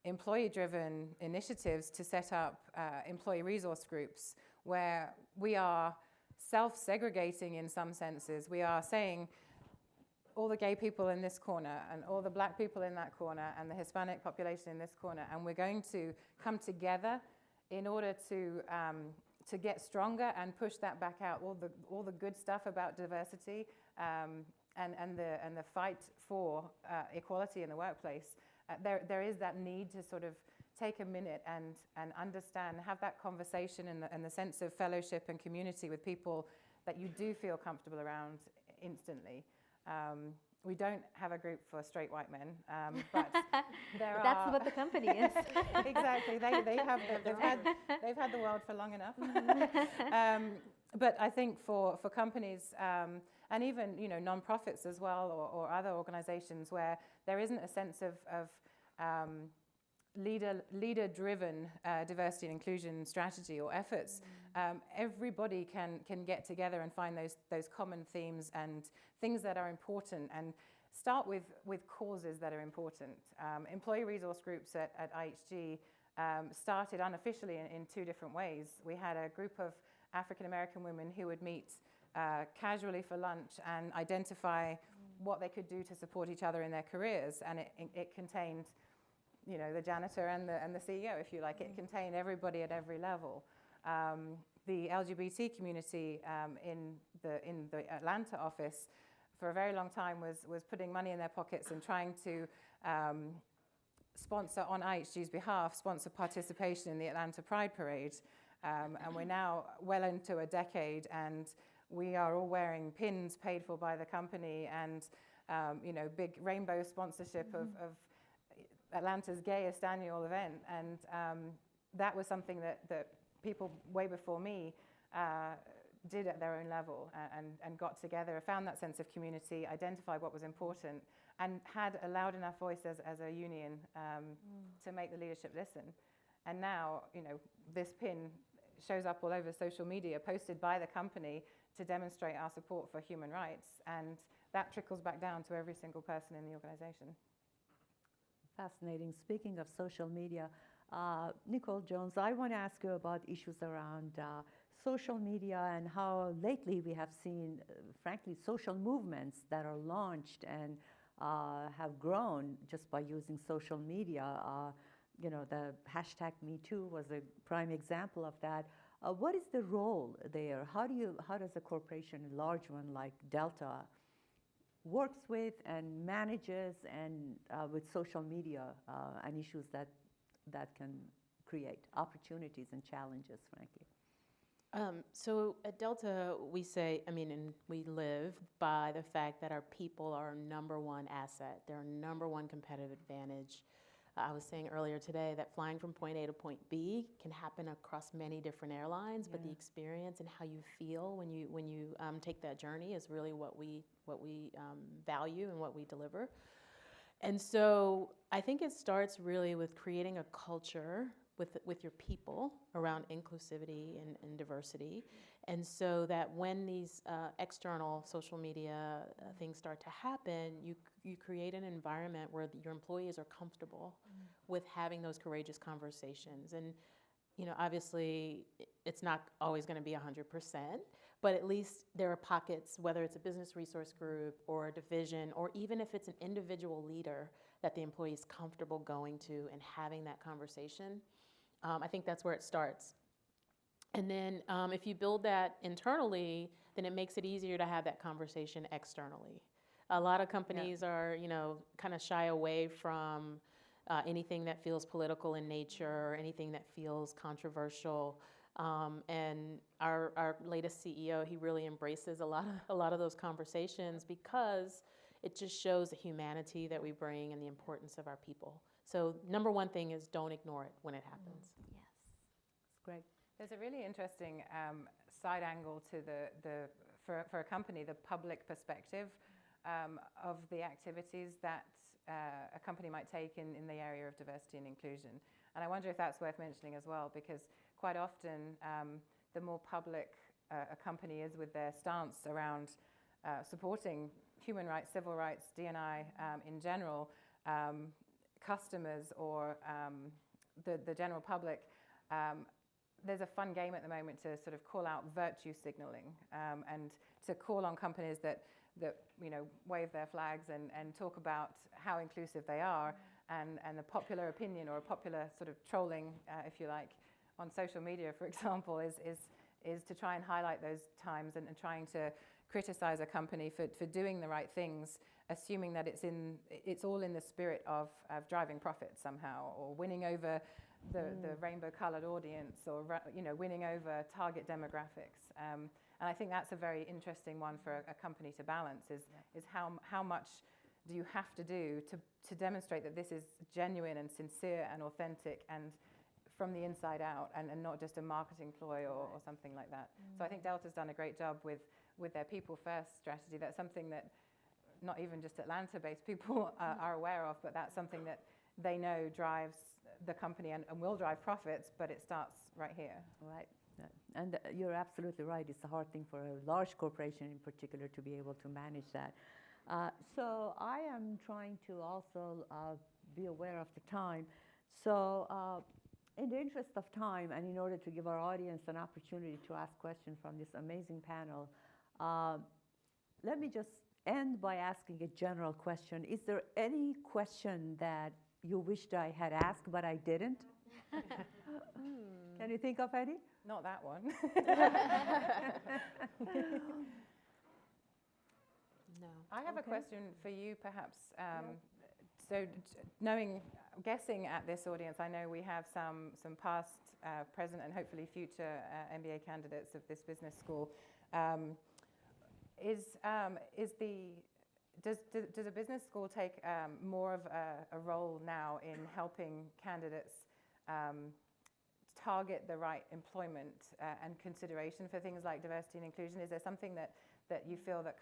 employee-driven initiatives to set up employee resource groups where we are self-segregating in some senses. We are saying all the gay people in this corner and all the black people in that corner and the Hispanic population in this corner, and we're going to come together in order to get stronger and push that back out, all the good stuff about diversity and the fight for equality in the workplace. There is that need to sort of take a minute and understand, have that conversation and the sense of fellowship and community with people that you do feel comfortable around instantly. We don't have a group for straight white men, but That's what the company is. Exactly. They've had the world for long enough. But I think for companies and even nonprofits as well, or other organizations where there isn't a sense of leader-driven diversity and inclusion strategy or efforts, everybody can get together and find those common themes and things that are important, and start with causes that are important. Employee resource groups at IHG started unofficially in two different ways. We had a group of African American women who would meet casually for lunch and identify what they could do to support each other in their careers, and it contained the janitor and the CEO, if you like. It contained everybody at every level. The LGBT community in the Atlanta office for a very long time was putting money in their pockets and trying to sponsor, on IHG's behalf, sponsor participation in the Atlanta Pride Parade. And we're now well into a decade, and we are all wearing pins paid for by the company, and big rainbow sponsorship of Atlanta's gayest annual event. And that was something that people way before me did at their own level, and got together, found that sense of community, identified what was important, and had a loud enough voice as a union to make the leadership listen. And now, this pin shows up all over social media, posted by the company to demonstrate our support for human rights, and that trickles back down to every single person in the organization. Fascinating. Speaking of social media, Nicole Jones, I want to ask you about issues around social media and how lately we have seen, frankly, social movements that are launched and have grown just by using social media. The hashtag #MeToo was a prime example of that. What is the role there? How does a corporation, a large one like Delta, works with and manages and with social media and issues that can create opportunities and challenges, frankly? So at Delta, we say, and we live by the fact that our people are our number one asset. They're our number one competitive advantage. I was saying earlier today that flying from point A to point B can happen across many different airlines, but the experience and how you feel when you take that journey is really what we value and what we deliver. And so I think it starts really with creating a culture with your people around inclusivity and diversity. And so that when these external social media things start to happen, you create an environment where your employees are comfortable with having those courageous conversations. And obviously it's not always going to be 100%, but at least there are pockets, whether it's a business resource group or a division, or even if it's an individual leader that the employee is comfortable going to and having that conversation. I think that's where it starts. And then if you build that internally, then it makes it easier to have that conversation externally. A lot of companies are, kind of shy away from anything that feels political in nature or anything that feels controversial. And our latest CEO, he really embraces a lot of those conversations because it just shows the humanity that we bring and the importance of our people. So number one thing is don't ignore it when it happens. Yes. It's great. There's a really interesting side angle to for a company, the public perspective of the activities that a company might take in the area of diversity and inclusion. And I wonder if that's worth mentioning as well, because quite often the more public a company is with their stance around supporting human rights, civil rights, D&I in general, customers or the general public, there's a fun game at the moment to sort of call out virtue signaling and to call on companies that wave their flags and talk about how inclusive they are, and the popular opinion or a popular sort of trolling, if you like, on social media, for example, is to try and highlight those times and trying to criticize a company for doing the right things assuming that it's all in the spirit of driving profit somehow, or winning over the rainbow-colored audience, or winning over target demographics. And I think that's a very interesting one for a company to balance, is how much do you have to do to demonstrate that this is genuine and sincere and authentic and from the inside out, and not just a marketing ploy or something like that. So I think Delta's done a great job with their people first strategy. That's something that not even just Atlanta-based people are aware of, but that's something that they know drives the company and will drive profits, but it starts right here. Right. And you're absolutely right. It's a hard thing for a large corporation in particular to be able to manage that. So I am trying to also be aware of the time. So in the interest of time, and in order to give our audience an opportunity to ask questions from this amazing panel, let me just end by asking a general question. Is there any question that you wished I had asked but I didn't? Can you think of any? Not that one. No. I have a Okay. question for you, perhaps. So, guessing at this audience, I know we have some past, present, and hopefully future MBA candidates of this business school. Does a business school take more of a role now in helping candidates target the right employment and consideration for things like diversity and inclusion? Is there something that you feel that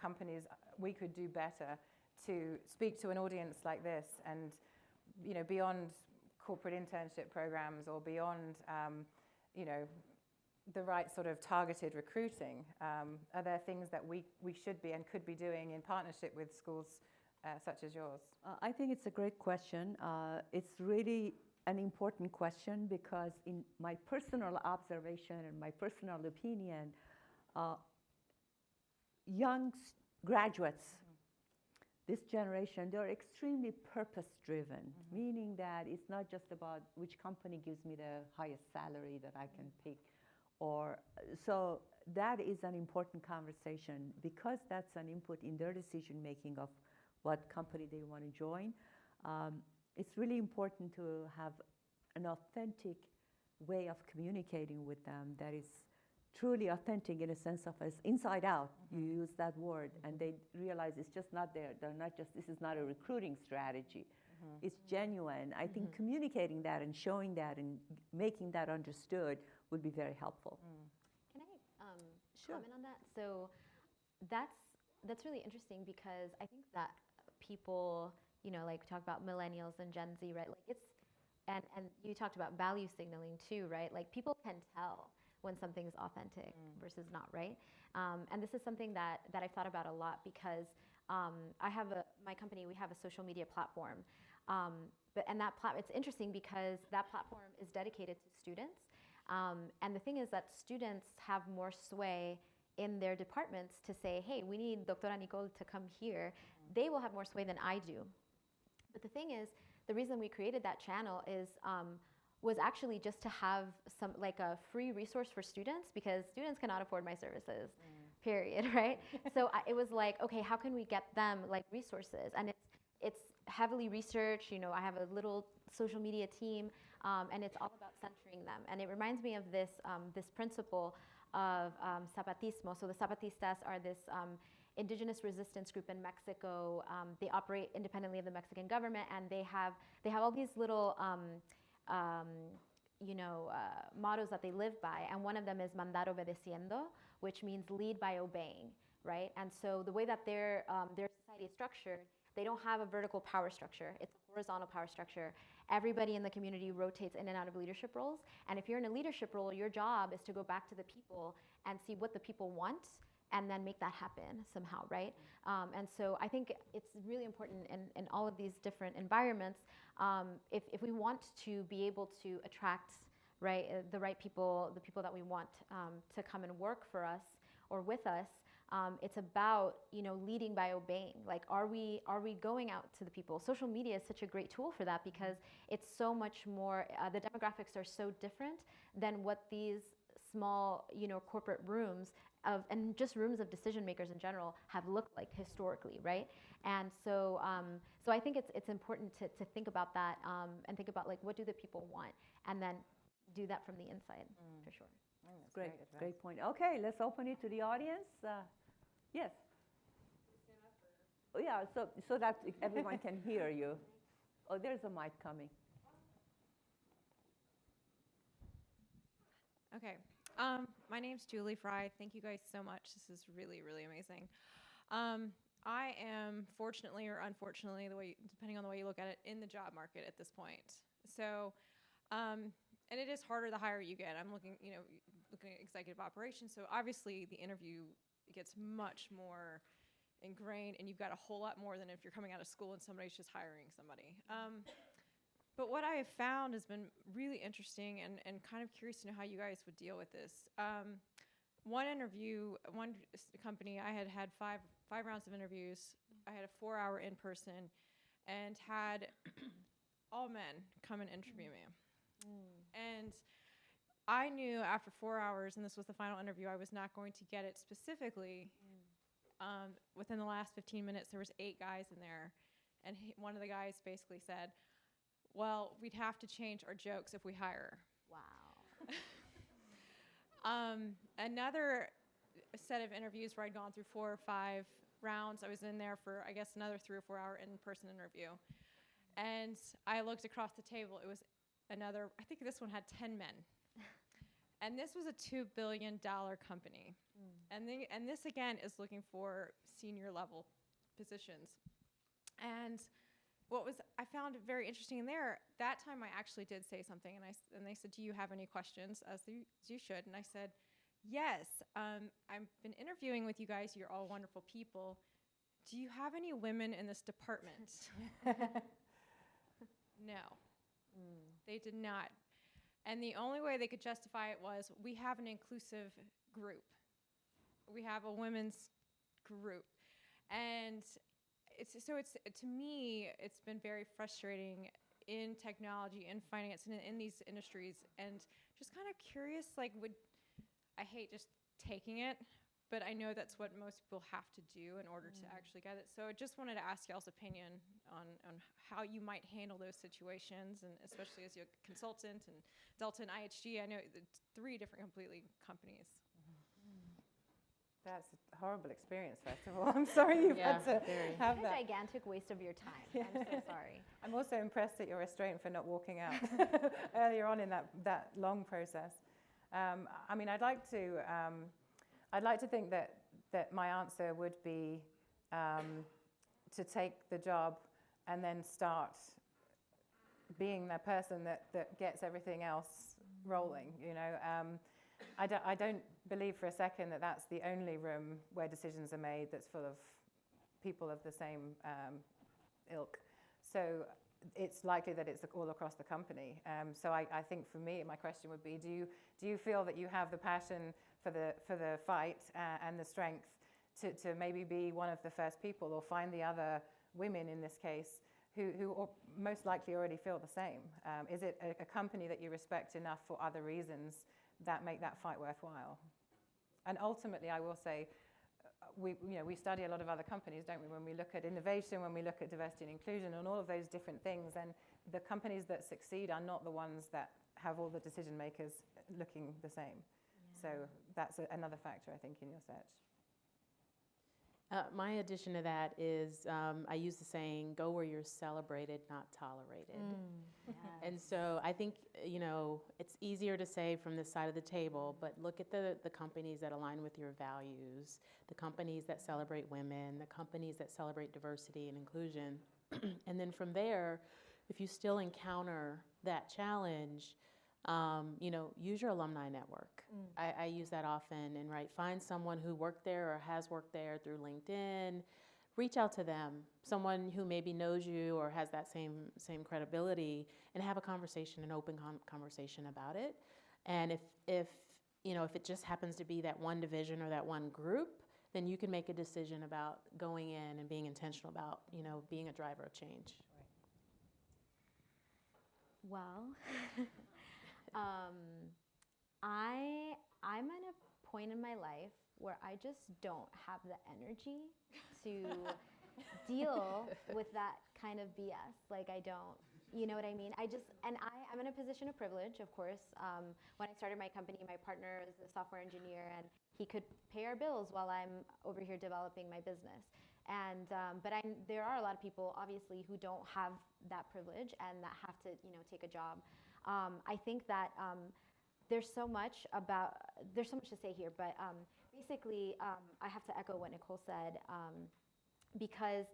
we could do better to speak to an audience like this, and beyond corporate internship programs, or beyond the right sort of targeted recruiting? Are there things that we should be and could be doing in partnership with schools such as yours? I think it's a great question. It's really an important question, because in my personal observation and my personal opinion, young graduates, this generation, they're extremely purpose-driven, meaning that it's not just about which company gives me the highest salary that I can pick. So that is an important conversation, because that's an input in their decision-making of what company they want to join. It's really important to have an authentic way of communicating with them that is truly authentic, in a sense of as inside out. You use that word, and they realize it's just not there. They're not just, this is not a recruiting strategy. It's genuine. I think communicating that and showing that and making that understood would be very helpful. Can I comment on that? So that's really interesting, because I think that people, like talk about millennials and Gen Z, right? Like and you talked about value signaling too, right? Like people can tell when something's authentic versus not, right? And this is something that I've thought about a lot, because my company, we have a social media platform. It's interesting because that platform is dedicated to students. And the thing is that students have more sway in their departments to say, hey, we need Doctora Nicole to come here. They will have more sway than I do. But the thing is, the reason we created that channel was actually just to have a free resource for students, because students cannot afford my services, period, right? So it was like, okay, how can we get them resources? And it's heavily researched. I have a little social media team, and it's all about centering them. And it reminds me of this principle of Zapatismo. So the Zapatistas are this indigenous resistance group in Mexico. They operate independently of the Mexican government, and they have all these little mottos that they live by, and one of them is mandar obedeciendo, which means lead by obeying, right? And so the way that their society is structured, they don't have a vertical power structure. It's a horizontal power structure. Everybody in the community rotates in and out of leadership roles, and if you're in a leadership role, your job is to go back to the people and see what the people want, and then make that happen somehow, right? And so I think it's really important in all of these different environments, if we want to be able to attract, right, the right people, the people that we want to come and work for us or with us, it's about leading by obeying. Like, are we going out to the people? Social media is such a great tool for that, because it's so much more. The demographics are so different than what these small corporate rooms and just rooms of decision makers in general have looked like historically, right? And so, so I think it's important to think about that and think about like what do the people want, and then do that from the inside for sure. Great point. Okay, let's open it to the audience. Yes. Oh, yeah, so that everyone can hear you. Oh, there's a mic coming. Okay. My name's Julie Fry. Thank you guys so much. This is really, really amazing. I am, fortunately or unfortunately, depending on the way you look at it, in the job market at this point. So, and it is harder the higher you get. I'm looking at executive operations. So obviously the interview gets much more ingrained, and you've got a whole lot more than if you're coming out of school and somebody's just hiring somebody. But what I have found has been really interesting and kind of curious to know how you guys would deal with this. One company, I had five rounds of interviews. I had a 4-hour in-person and had all men come and interview me. And I knew after 4 hours, and this was the final interview, I was not going to get it specifically. Within the last 15 minutes, there was 8 guys in there. And one of the guys basically said, well, we'd have to change our jokes if we hire. Wow. Another set of interviews where I'd gone through 4 or 5 rounds, I was in there for, I guess, another 3 or 4 hour in-person interview. And I looked across the table. It was another, I think this one had 10 men. And this was a $2 billion company. And this, again, is looking for senior level positions. And I found very interesting in there, that time I actually did say something, and they said, do you have any questions, as you should? And I said, yes, I've been interviewing with you guys. You're all wonderful people. Do you have any women in this department? No, they did not. And the only way they could justify it was, we have an inclusive group. We have a women's group. And to me, it's been very frustrating in technology, in finance, and in these industries, and just kind of curious, like, I hate just taking it, but I know that's what most people have to do in order to actually get it. So I just wanted to ask y'all's opinion on how you might handle those situations, and especially as a consultant, and Delta and IHG, I know it's 3 different completely companies. That's a horrible experience, first of all. I'm sorry you've had to have that. A gigantic waste of your time. I'm so sorry. I'm also impressed at your restraint for not walking out earlier on in that long process. I mean, I'd like to think that my answer would be to take the job and then start being the person that gets everything else rolling. I don't believe for a second that that's the only room where decisions are made that's full of people of the same ilk. So it's likely that it's all across the company. So I think for me, my question would be, do you feel that you have the passion for the fight and the strength to maybe be one of the first people, or find the other women in this case who most likely already feel the same? Is it a company that you respect enough for other reasons that make that fight worthwhile? And ultimately, I will say, we study a lot of other companies, don't we? When we look at innovation, when we look at diversity and inclusion, and all of those different things, and the companies that succeed are not the ones that have all the decision makers looking the same. So that's another factor, I think, in your search. My addition to that is I use the saying, go where you're celebrated, not tolerated. Yes. And so I think, it's easier to say from this side of the table, but look at the companies that align with your values, the companies that celebrate women, the companies that celebrate diversity and inclusion. And then from there, if you still encounter that challenge, use your alumni network. I use that often, and find someone who worked there or has worked there through LinkedIn. Reach out to them, someone who maybe knows you or has that same credibility, and have a conversation, an open conversation about it. And if it just happens to be that one division or that one group, then you can make a decision about going in and being intentional about, being a driver of change. Well, I'm at a point in my life where I just don't have the energy to deal with that kind of BS. Like I don't, you know what I mean? I'm in a position of privilege, of course. When I started my company, my partner is a software engineer, and he could pay our bills while I'm over here developing my business. And but there are a lot of people, obviously, who don't have that privilege and that have to, take a job. I think that there's so much to say here, but basically, I have to echo what Nicole said, because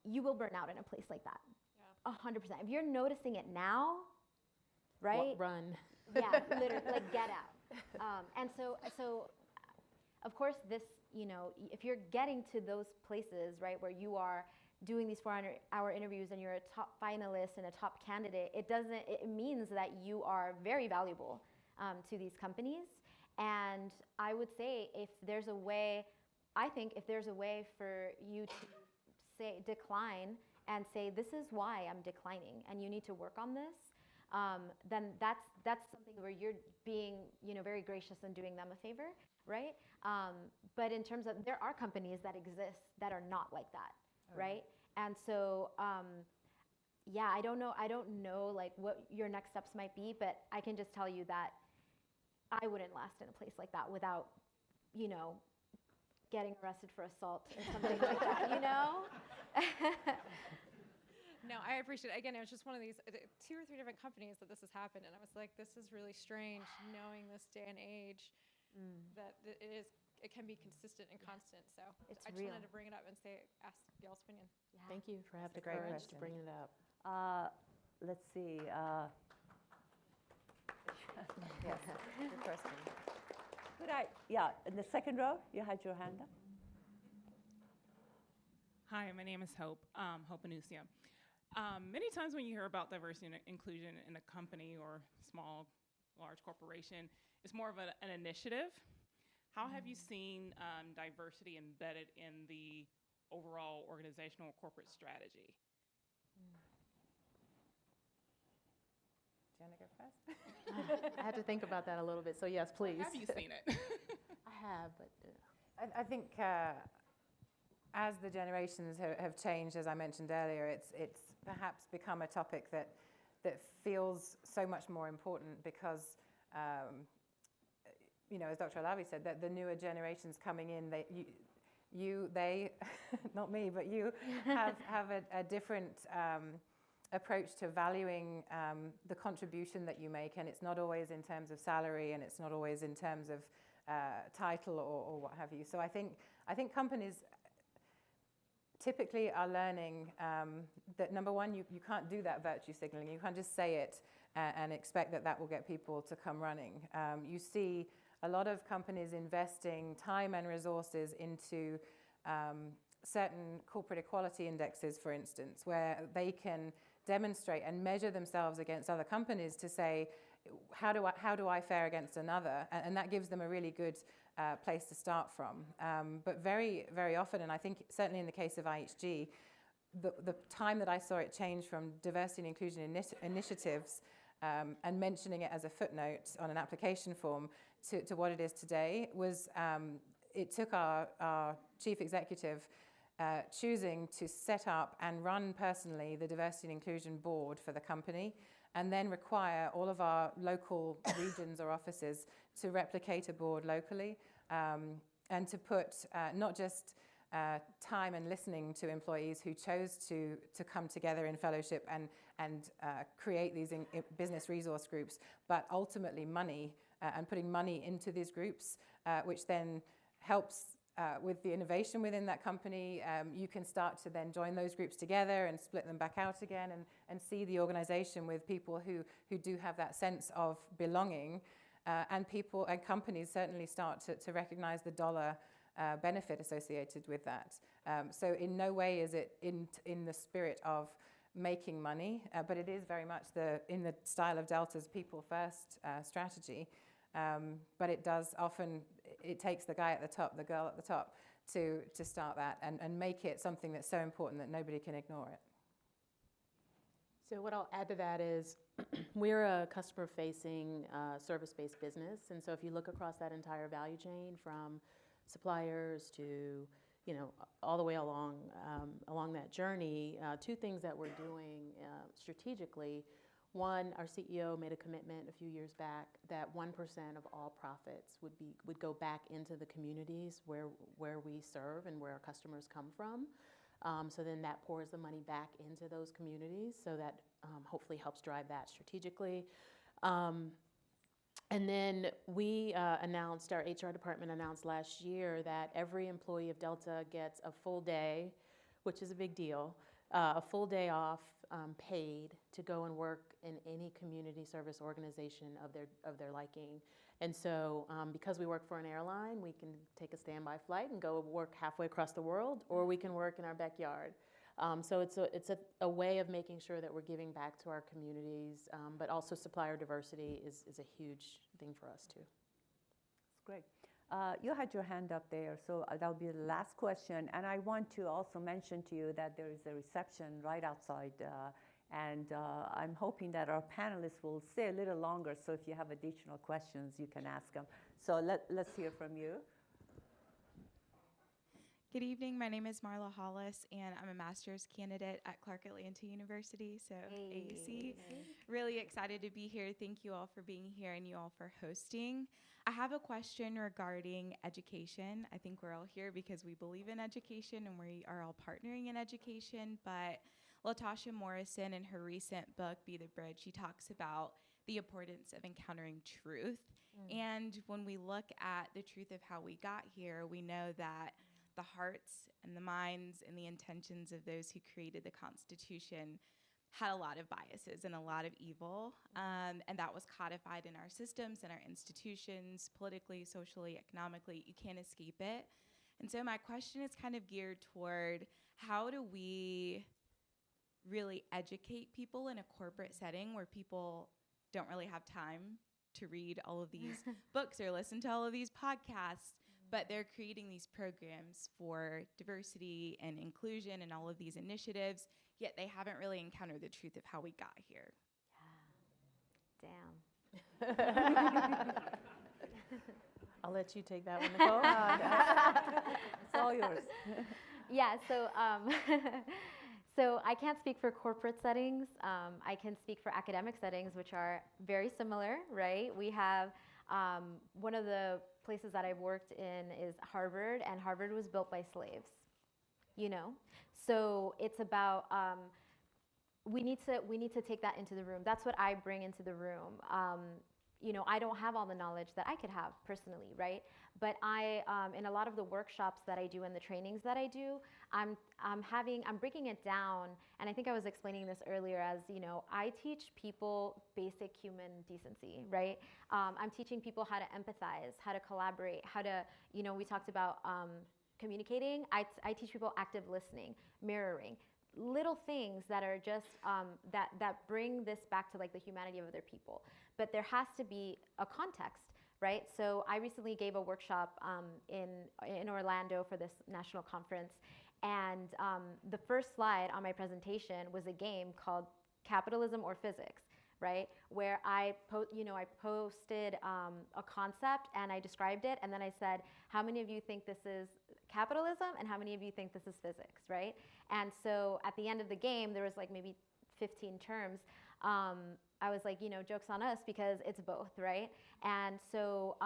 you will burn out in a place like that. 100%. If you're noticing it now, right? Run. Yeah, literally, like get out. And so, of course, this, if you're getting to those places, right, where you are doing these 400-hour interviews and you're a top finalist and a top candidate, it means that you are very valuable to these companies. And I would say if there's a way for you to say decline and say, this is why I'm declining and you need to work on this, then that's something where you're being, very gracious and doing them a favor, right? But in terms of, there are companies that exist that are not like that, right? And so, I don't know like what your next steps might be, but I can just tell you that I wouldn't last in a place like that without, getting arrested for assault or something like that, No, I appreciate it. Again, it was just one of these 2 or 3 different companies that this has happened, and I was like, this is really strange, knowing this day and age that it can be consistent and constant. So I just wanted to bring it up and ask y'all's opinion. Yeah. Thank you for having the Great courage question. to bring it up. Let's see. Yes, good question. In the second row, you had your hand up. Hi, my name is Hope Anusia. Many times when you hear about diversity and inclusion in a company or small, large corporation, it's more of an initiative. How have you seen diversity embedded in the overall organizational corporate strategy? Do you want to go first? I had to think about that a little bit, so yes, please. Have you seen it? I have, but... I think as the generations have changed, as I mentioned earlier, it's perhaps become a topic that feels so much more important because, as Dr. Alavi said, that the newer generations coming in, they, not me, but you have a different approach to valuing the contribution that you make, and it's not always in terms of salary, and it's not always in terms of title or what have you. So I think companies typically are learning that, number one, you can't do that virtue signaling. You can't just say it and expect that will get people to come running. You see a lot of companies investing time and resources into certain corporate equality indexes, for instance, where they can demonstrate and measure themselves against other companies to say, how do I fare against another? And that gives them a really good place to start from. But very, very often, and I think certainly in the case of IHG, the time that I saw it change from diversity and inclusion initiatives and mentioning it as a footnote on an application form to what it is today was it took our chief executive choosing to set up and run personally the diversity and inclusion board for the company, and then require all of our local regions or offices to replicate a board locally, and to put not just time and listening to employees who chose to come together in fellowship and create these business resource groups, but ultimately money and putting money into these groups, which then helps with the innovation within that company. You can start to then join those groups together and split them back out again and see the organization with people who do have that sense of belonging, and people and companies certainly start to recognize the dollar benefit associated with that. So in no way is it in the spirit of making money, but it is very much in the style of Delta's people first strategy. But it does often, it takes the guy at the top, the girl at the top, to start that and make it something that's so important that nobody can ignore it. So what I'll add to that is we're a customer-facing, service-based business, and so if you look across that entire value chain from suppliers to, you know, all the way along that journey, two things that we're doing strategically. One, our CEO made a commitment a few years back that 1% of all profits would go back into the communities where we serve and where our customers come from. So then that pours the money back into those communities, so that hopefully helps drive that strategically. And then we announced, our HR department announced last year that every employee of Delta gets a full day, which is a big deal, a full day off paid to go and work in any community service organization of their liking. And so because we work for an airline, we can take a standby flight and go work halfway across the world, or we can work in our backyard. So it's a way of making sure that we're giving back to our communities, but also supplier diversity is a huge thing for us too. That's great. You had your hand up there, so that'll be the last question. And I want to also mention to you that there is a reception right outside, and I'm hoping that our panelists will stay a little longer, so if you have additional questions, you can ask them. So let's hear from you. Good evening. My name is Marla Hollis, and I'm a master's candidate at Clark Atlanta University, so AUC. Really excited to be here. Thank you all for being here and you all for hosting. I have a question regarding education. I think we're all here because we believe in education and we are all partnering in education, but Latasha Morrison, in her recent book, Be the Bridge, she talks about the importance of encountering truth. And when we look at the truth of how we got here, we know that the hearts and the minds and the intentions of those who created the Constitution had a lot of biases and a lot of evil, and that was codified in our systems and our institutions, politically, socially, economically. You can't escape it. And so my question is kind of geared toward, how do we really educate people in a corporate setting where people don't really have time to read all of these books or listen to all of these podcasts, but they're creating these programs for diversity and inclusion and all of these initiatives, yet they haven't really encountered the truth of how we got here. Yeah. Damn. I'll let you take that one, Nicole. It's all yours. Yeah, so I can't speak for corporate settings. I can speak for academic settings, which are very similar, right? We have one of the places that I've worked in is Harvard, and Harvard was built by slaves, you know? So it's about, we need to take that into the room. That's what I bring into the room. You know, I don't have all the knowledge that I could have personally, right? But in a lot of the workshops that I do and the trainings that I do, I'm breaking it down, and I think I was explaining this earlier as, you know, I teach people basic human decency, right? I'm teaching people how to empathize, how to collaborate, how to, you know, we talked about communicating. I teach people active listening, mirroring, little things that are just, that bring this back to like the humanity of other people. But there has to be a context, right? So I recently gave a workshop in Orlando for this national conference, and the first slide on my presentation was a game called Capitalism or Physics, right? Where I posted a concept and I described it, and then I said, how many of you think this is capitalism and how many of you think this is physics, right? And so at the end of the game, there was like maybe 15 terms. I was like, you know, joke's on us because it's both, right? And so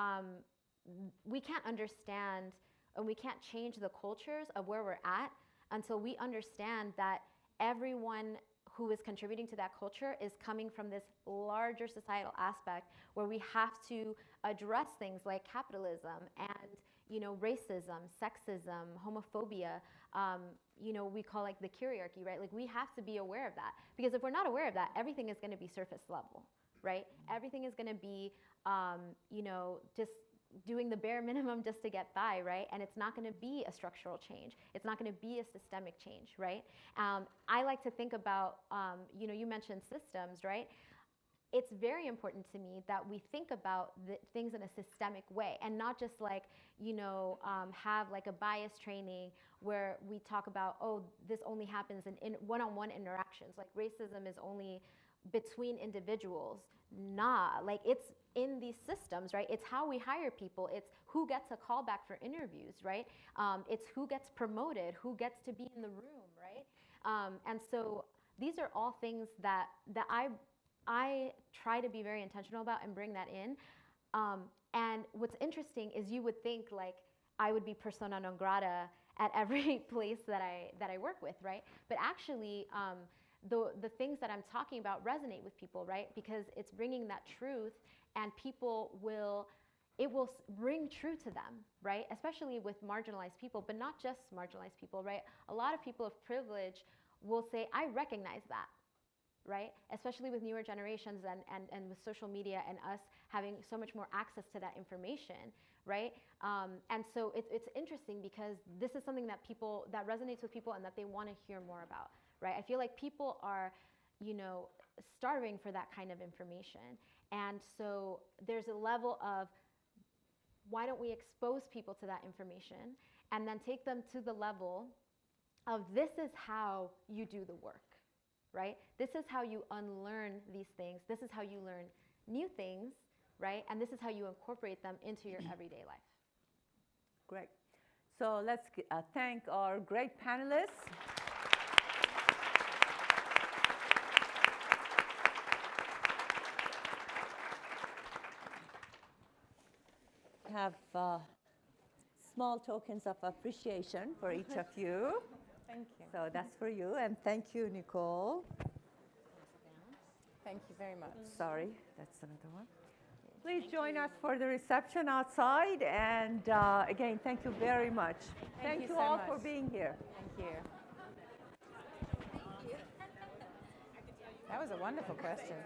we can't understand and we can't change the cultures of where we're at until we understand that everyone who is contributing to that culture is coming from this larger societal aspect where we have to address things like capitalism and, you know, racism, sexism, homophobia, you know, we call like the kyriarchy, right? Like we have to be aware of that, because if we're not aware of that, everything is going to be surface level, right? Everything is going to be, you know, just doing the bare minimum just to get by, right? And it's not going to be a structural change. It's not going to be a systemic change, right? I like to think about, you know, you mentioned systems, right? it's very important to me that we think about the things in a systemic way and not just like, have like a bias training where we talk about, oh, this only happens in one-on-one interactions. Like racism is only between individuals. Nah, like it's in these systems, right? It's how we hire people. It's who gets a call back for interviews, right? It's who gets promoted, who gets to be in the room, right? And so these are all things that I try to be very intentional about and bring that in. And what's interesting is you would think like I would be persona non grata at every place that I work with, right? But actually, the things that I'm talking about resonate with people, right? Because it's bringing that truth, and it will ring true to them, right? Especially with marginalized people, but not just marginalized people, right? A lot of people of privilege will say, I recognize that, right? Especially with newer generations and with social media and us having so much more access to that information, right? And so it's interesting because this is something that resonates with people and that they want to hear more about, right? I feel like people are, starving for that kind of information. And so there's a level of, why don't we expose people to that information and then take them to the level of, this is how you do the work, right? This is how you unlearn these things. This is how you learn new things, right? And this is how you incorporate them into your everyday life. Great. So let's thank our great panelists. Have small tokens of appreciation for each of you. Thank you. So that's for you, and thank you, Nicole. Thank you very much. Sorry, that's another one. Please join us for the reception outside, and again, thank you very much. Thank you so all much. for being here. Thank you. That was a wonderful question.